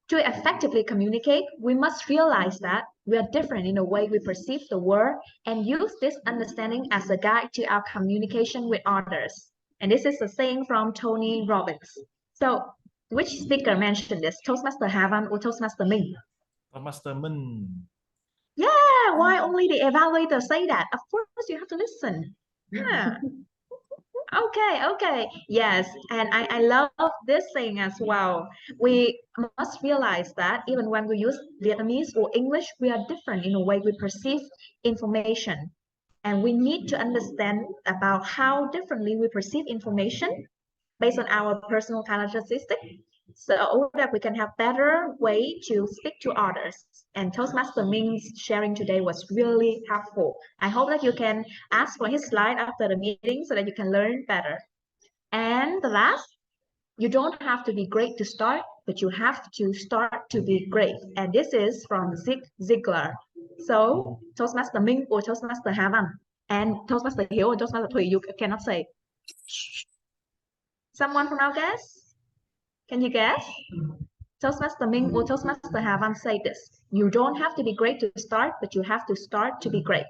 to effectively communicate, we must realize that we are different in the way we perceive the world and use this understanding as a guide to our communication with others. And this is a saying from Tony Robbins. So which speaker mentioned this? Toastmaster Hà Văn or Toastmaster Ming? Toastmaster Minh. Yeah, why only the evaluator say that? Of course, you have to listen. Yeah. Okay. Yes, and I love this saying as well. We must realize that even when we use Vietnamese or English, we are different in the way we perceive information. And we need to understand about how differently we perceive information based on our personal characteristic so that we can have better way to speak to others. And Toastmaster Ming's sharing today was really helpful. I hope that you can ask for his slide after the meeting so that you can learn better. And the last, you don't have to be great to start, but you have to start to be great. And this is from Zig Ziglar. So Toastmaster Minh or Toastmaster Havan and Toastmaster Hiếu and Toastmaster Thủy, you cannot say. Someone from our guess? Can you guess? Toastmaster Minh or Toastmaster Havan say this. You don't have to be great to start, but you have to start to be great.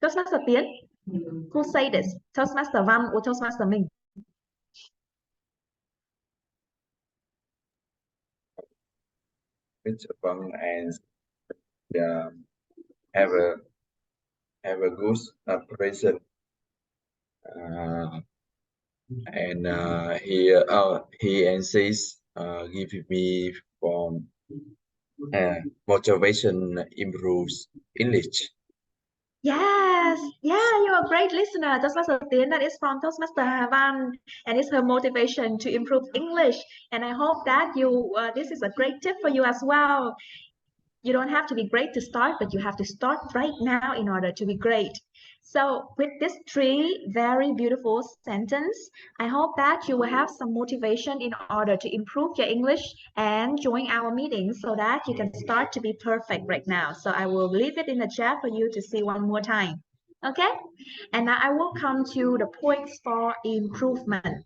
Toastmaster Tiến, who say this? Toastmaster Văn or Toastmaster Minh? Mr. Bang and have a good present. And he insists give me from motivation improves English. Yes, yeah, you're a great listener. Toastmaster Tiến, that is from Toastmaster Havan, and it's her motivation to improve English. And I hope that you, this is a great tip for you as well. You don't have to be great to start, but you have to start right now in order to be great. So with these three very beautiful sentences, I hope that you will have some motivation in order to improve your English and join our meeting so that you can start to be perfect right now. So I will leave it in the chat for you to see one more time. Okay? And now I will come to the points for improvement.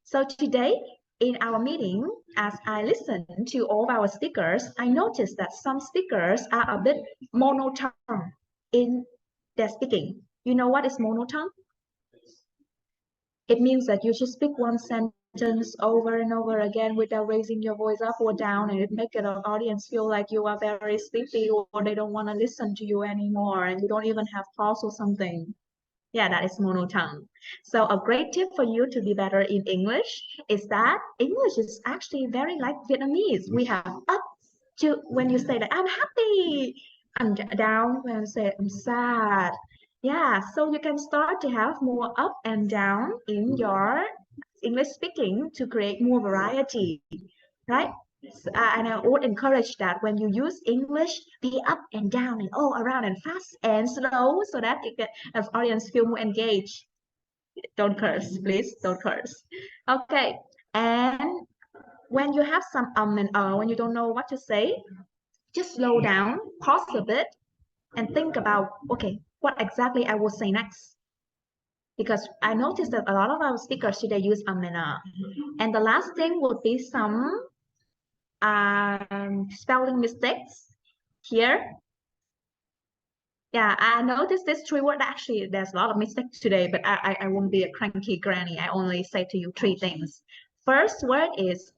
So today in our meeting, as I listen to all our speakers, I noticed that some speakers are a bit monotone in their speaking. You know what is monotone? It means that you just speak one sentence over and over again without raising your voice up or down, and it makes the audience feel like you are very sleepy or they don't want to listen to you anymore, and you don't even have pause or something. Yeah, that is monotone. So a great tip for you to be better in English is that English is actually very like Vietnamese. We have up to when you say that I'm happy, and down when you say I'm sad. Yeah, so you can start to have more up and down in your English speaking to create more variety, right? And I would encourage that when you use English, be up and down and all around and fast and slow so that you get the audience feel more engaged. Don't curse, please. Don't curse. Okay. And when you have some and when you don't know what to say, just slow down, pause a bit, and think about, okay, what exactly I will say next. Because I noticed that a lot of our speakers today use and And the last thing would be some spelling mistakes here. Yeah, I noticed this three word. Actually, there's a lot of mistakes today, but I won't be a cranky granny. I only say to you three things. First word is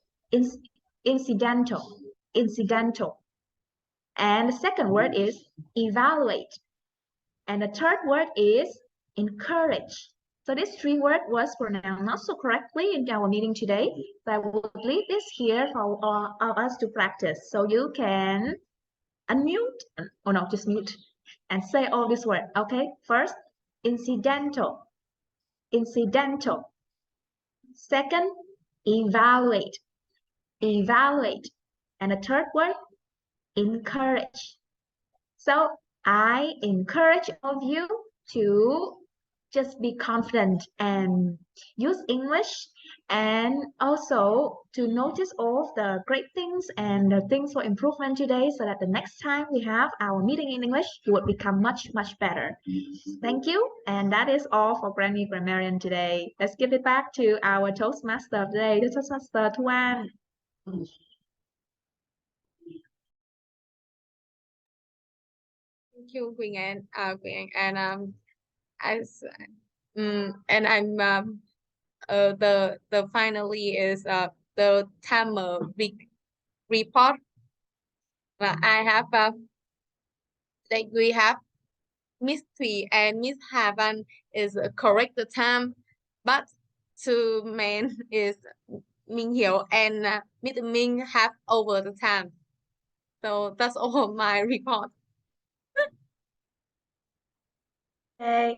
incidental, incidental. And the second word is evaluate. And the third word is encourage. So this three word was pronounced not so correctly in our meeting today. So I will leave this here for all of us to practice. So you can unmute, or not just mute, and say all this word. Okay, first, incidental, incidental. Second, evaluate, evaluate. And the third word, encourage. So I encourage all of you to just be confident and use English, and also to notice all the great things and the things for improvement today so that the next time we have our meeting in English, you will become much, much better. Thank you. And that is all for Granny Grammarian today. Let's give it back to our Toastmaster today, the Toastmaster Thuan. Thank you, Queen Anne. And as and I'm the finally is the timer report. I have like we have Miss Thủy and Miss Havan is correct the time, but two men is Minh Hiếu and Mr. Minh have over the time. So that's all my report. Okay.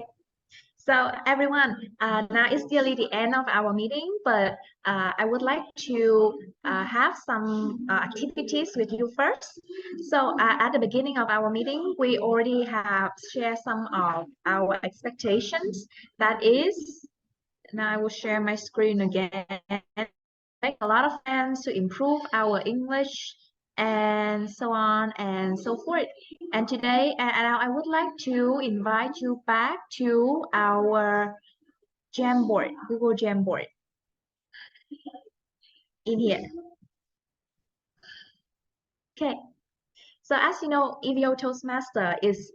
So everyone, now it's nearly the end of our meeting, but I would like to have some activities with you first. So at the beginning of our meeting, we already have shared some of our expectations. That is, now I will share my screen again. Make a lot of plans to improve our English and so on and so forth. And today, and I would like to invite you back to our Jamboard, Google Jamboard in here. Okay. So as you know, EVO Toastmaster is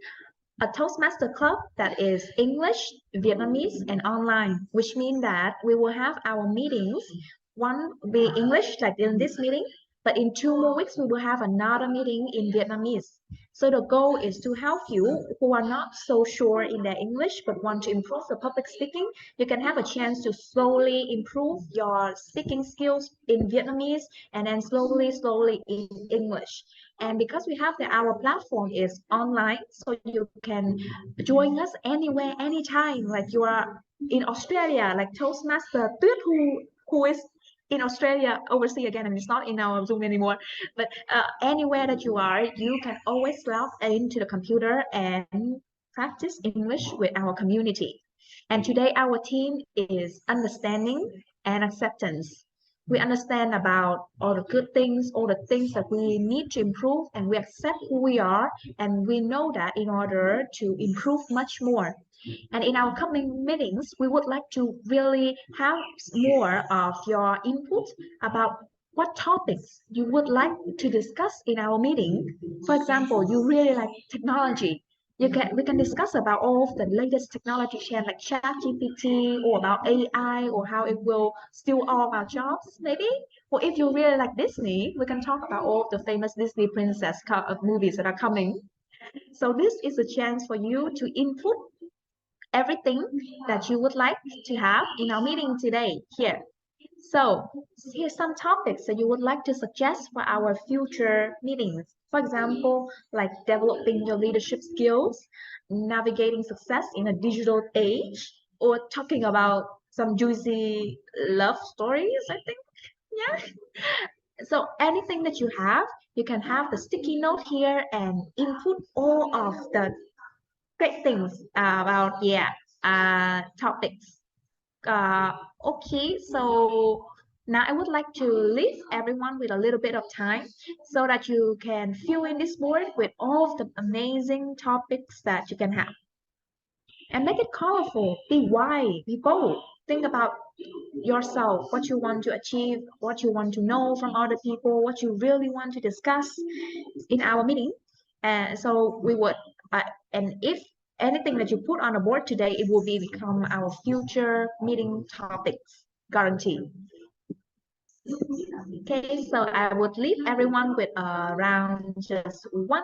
a Toastmaster club that is English, Vietnamese, and online, which means that we will have our meetings. One will be English, like in this meeting, but in 2 more weeks, we will have another meeting in Vietnamese. So the goal is to help you who are not so sure in their English but want to improve the public speaking. You can have a chance to slowly improve your speaking skills in Vietnamese and then slowly in English. And because we have our platform is online, so you can join us anywhere, anytime. Like you are in Australia, like Toastmaster Tuyết, who is in Australia overseas again, and it's not in our Zoom anymore. But anywhere that you are, you can always log into the computer and practice English with our community. And today our theme is understanding and acceptance. We understand about all the good things, all the things that we need to improve, and we accept who we are, and we know that in order to improve much more. And in our coming meetings, we would like to really have more of your input about what topics you would like to discuss in our meeting. For example, you really like technology. We can discuss about all of the latest technology trend like ChatGPT or about AI or how it will steal all our jobs, maybe. Or if you really like Disney, we can talk about all of the famous Disney princess movies that are coming. So this is a chance for you to input everything that you would like to have in our meeting today here. So here's some topics that you would like to suggest for our future meetings. For example, like developing your leadership skills, navigating success in a digital age, or talking about some juicy love stories, I think. Yeah. So anything that you have, you can have the sticky note here and input all of the great things about topics. Okay, so now I would like to leave everyone with a little bit of time so that you can fill in this board with all of the amazing topics that you can have. And make it colorful, be wide, be bold. Think about yourself, what you want to achieve, what you want to know from other people, what you really want to discuss in our meeting. And so we would, and if anything that you put on the board today, it will become our future meeting topics, guarantee. Okay, so I would leave everyone with around just 1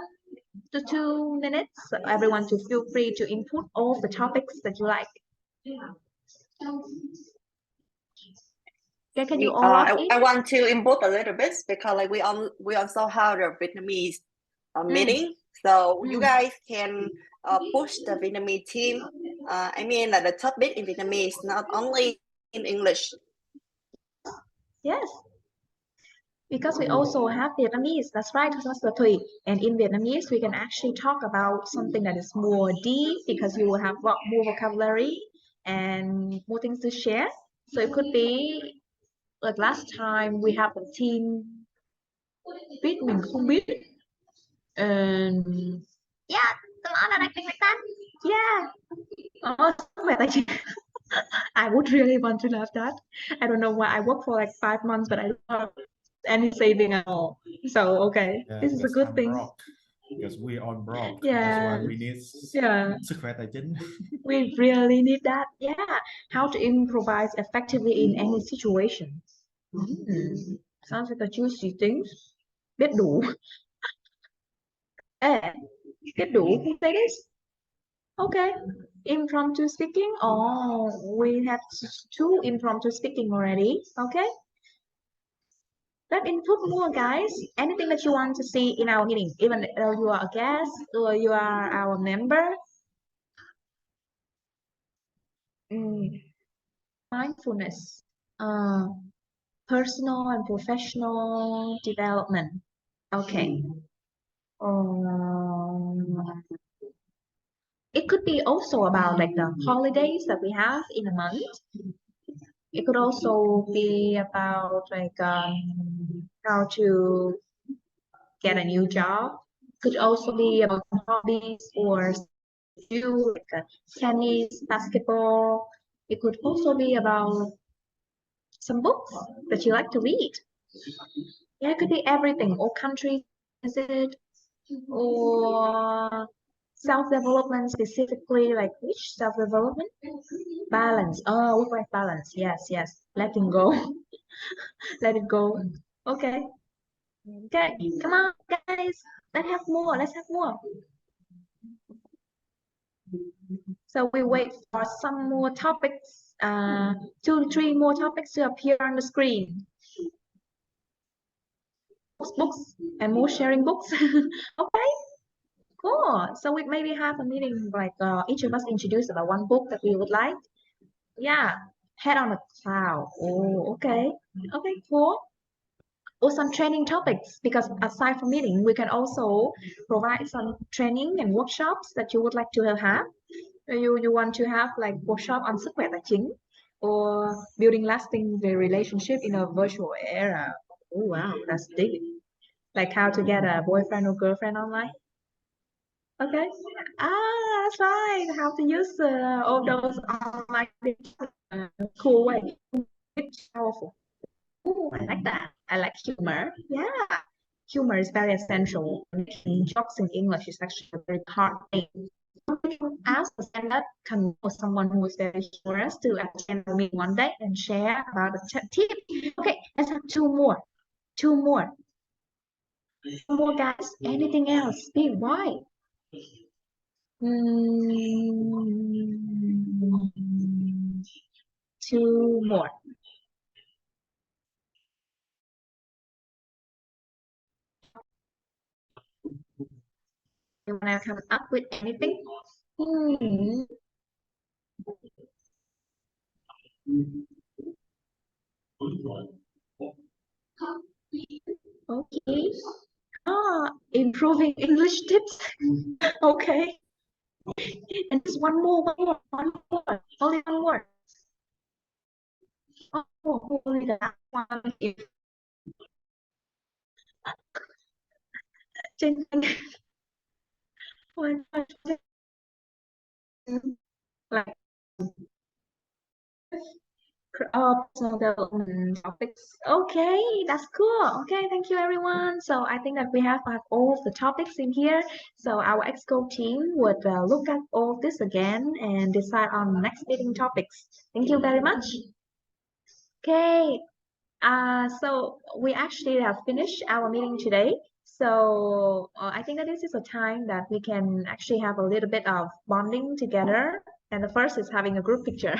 to 2 minutes. So everyone to feel free to input all the topics that you like. Okay, can you all log in? I want to input a little bit because like we also have the Vietnamese meeting, so you guys can push the Vietnamese team. I mean like the topic in Vietnamese, not only in English. Yes, because we also have Vietnamese. That's right, Master Thuy. And in Vietnamese, we can actually talk about something that is more deep because you will have more vocabulary and more things to share. So it could be like last time we have a team biết mình không biết. And yeah, come on, and acting like that. Yeah. Oh, somewhere like I would really want to have that. I don't know why I worked for like 5 months, but I don't have any saving at all. So okay, Yeah, this is a because good I'm thing. broke. Because we are broke. Yeah. That's why we need Yeah. sức khỏe tài chính. We really need that. Yeah. How to improvise effectively in any situation. Sounds like a juicy things. Biết đủ. Biết đủ. Who say this? Okay. Impromptu speaking. Oh, we have 2 impromptu speaking already. Okay. Let input more, guys. Anything that you want to see in our meeting, even though you are a guest or you are our member. Mindfulness, personal and professional development. Okay. It could be also about like the holidays that we have in a month. It could also be about like how to get a new job. Could also be about hobbies or do like tennis, basketball. It could also be about some books that you like to read. Yeah, it could be everything, or country visit, or self-development specifically, like which self-development? Balance. Oh, work-life balance. Yes, yes. Letting go. Let it go. Okay. Okay. Come on, guys. Let's have more. Let's have more. So we wait for some more topics, 2 to 3 more topics to appear on the screen. Books and more sharing books. Okay, cool. So we maybe have a meeting like each of us introduce about one book that we would like. Yeah, Head on a Cloud. Oh, okay. Okay, cool. Or some training topics, because aside from meeting, we can also provide some training and workshops that you would like to have. You want to have like workshop on sức khỏe tài chính or building lasting the relationship in a virtual era. Oh wow, that's deep. Like how to get a boyfriend or girlfriend online. Okay. That's right. How to use all those online cool way. It's powerful. Ooh, I like that. I like humor. Yeah. Humor is very essential. Making jokes in English is actually a very hard thing. Ask a stand-up can know someone who is very humorous to attend me one day and share about the tip. Okay, let's have 2 more. 2 more. 2 more, guys. Anything else? Be why? Mm, 2 more. You wanna come up with anything? Okay. Improving English tips. Okay. And just one more. Only one more. Oh, only that one. Like personal development topics. Okay, that's cool. Okay, thank you everyone. So I think that we have all of the topics in here. So our EXCO team would look at all of this again and decide on next meeting topics. Thank you very much. Okay, so we actually have finished our meeting today. So I think that this is a time that we can actually have a little bit of bonding together. And the first is having a group picture.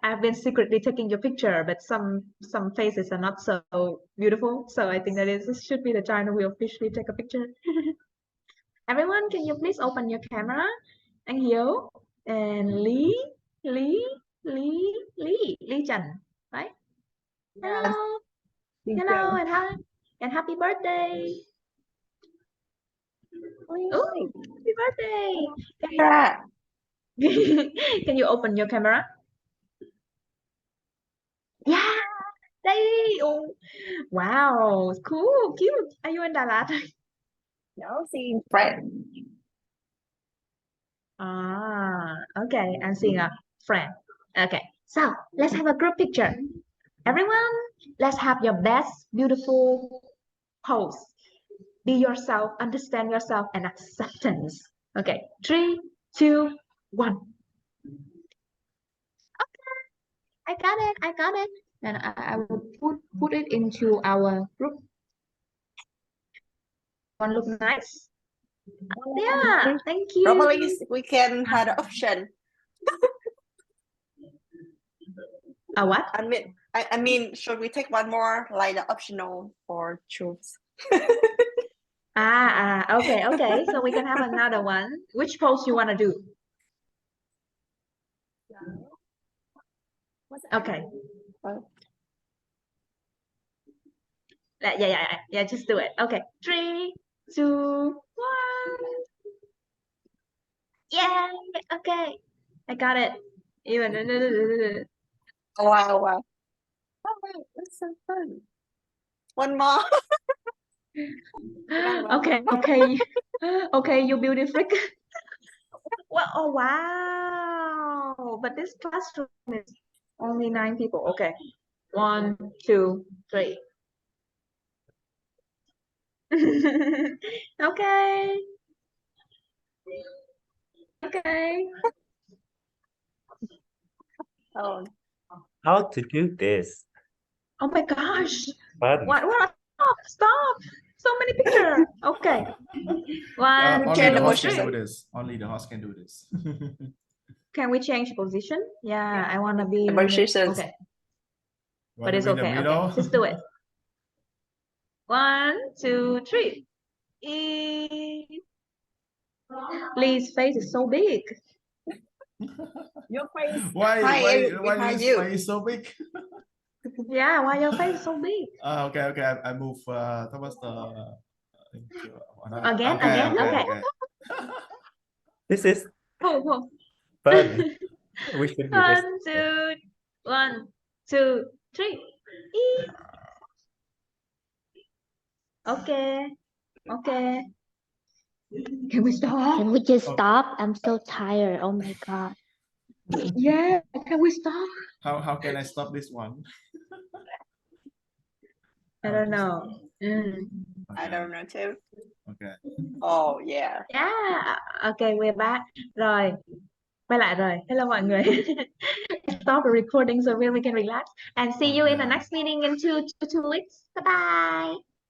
I've been secretly taking your picture, but some faces are not so beautiful. So I think that this should be the time that we officially take a picture. Everyone, can you please open your camera? Anh Hiếu and Lee Trần, right? Hello. Hello and happy birthday. Oh, happy birthday. Can you open your camera? Yeah, đây. Oh, wow, cool, cute. Are you in Đà Lạt? No, seeing friend. Okay, I'm seeing a friend. Okay, so let's have a group picture. Everyone, let's have your best beautiful pose. Be yourself, understand yourself, and acceptance. Okay, 3, 2, 1. I got it. And I will put it into our group. One look nice. Yeah, thank you. Probably we can have an option. A what? I mean, should we take one more, like the optional or choose? Okay. So we can have another one. Which pose you want to do? Okay. Well, Yeah, just do it. Okay. 3, 2, 1. Yeah, okay. I got it. Even wow, wow. Oh, wow, that's so fun. One more. okay, okay. Okay, you beauty freak. Well, oh wow. But this classroom is only 9 people. Okay. 1, 2, 3. Okay. Okay. Oh, How to do this? Oh my gosh. Fun. What? Stop. So many pictures. Okay. One, Only Share the the two, host can three. do motion. this. Only the host can do this. Can we change position? Yeah, I want to be The in the middle. positions. Okay, Want but to it's be in the okay. middle? Okay, just do it. 1, 2, 3. Lee's face is so big. Your face. Why Behind his you. face so big? Yeah, why your face is so big? Okay. I move towards the Again. Okay. This is Pull. fun. We should do this. 1, 2, 3. Okay. Can we stop? Can we just Oh. stop? I'm so tired. Oh my God. Yeah, can we stop? How can I stop this one? I don't know. I don't know too. Okay. Oh, yeah. Yeah, okay, we're back. Rồi, quay lại rồi. Hello mọi người. Stop the recording so we can relax and see you in the Okay. next meeting in two weeks. Bye bye.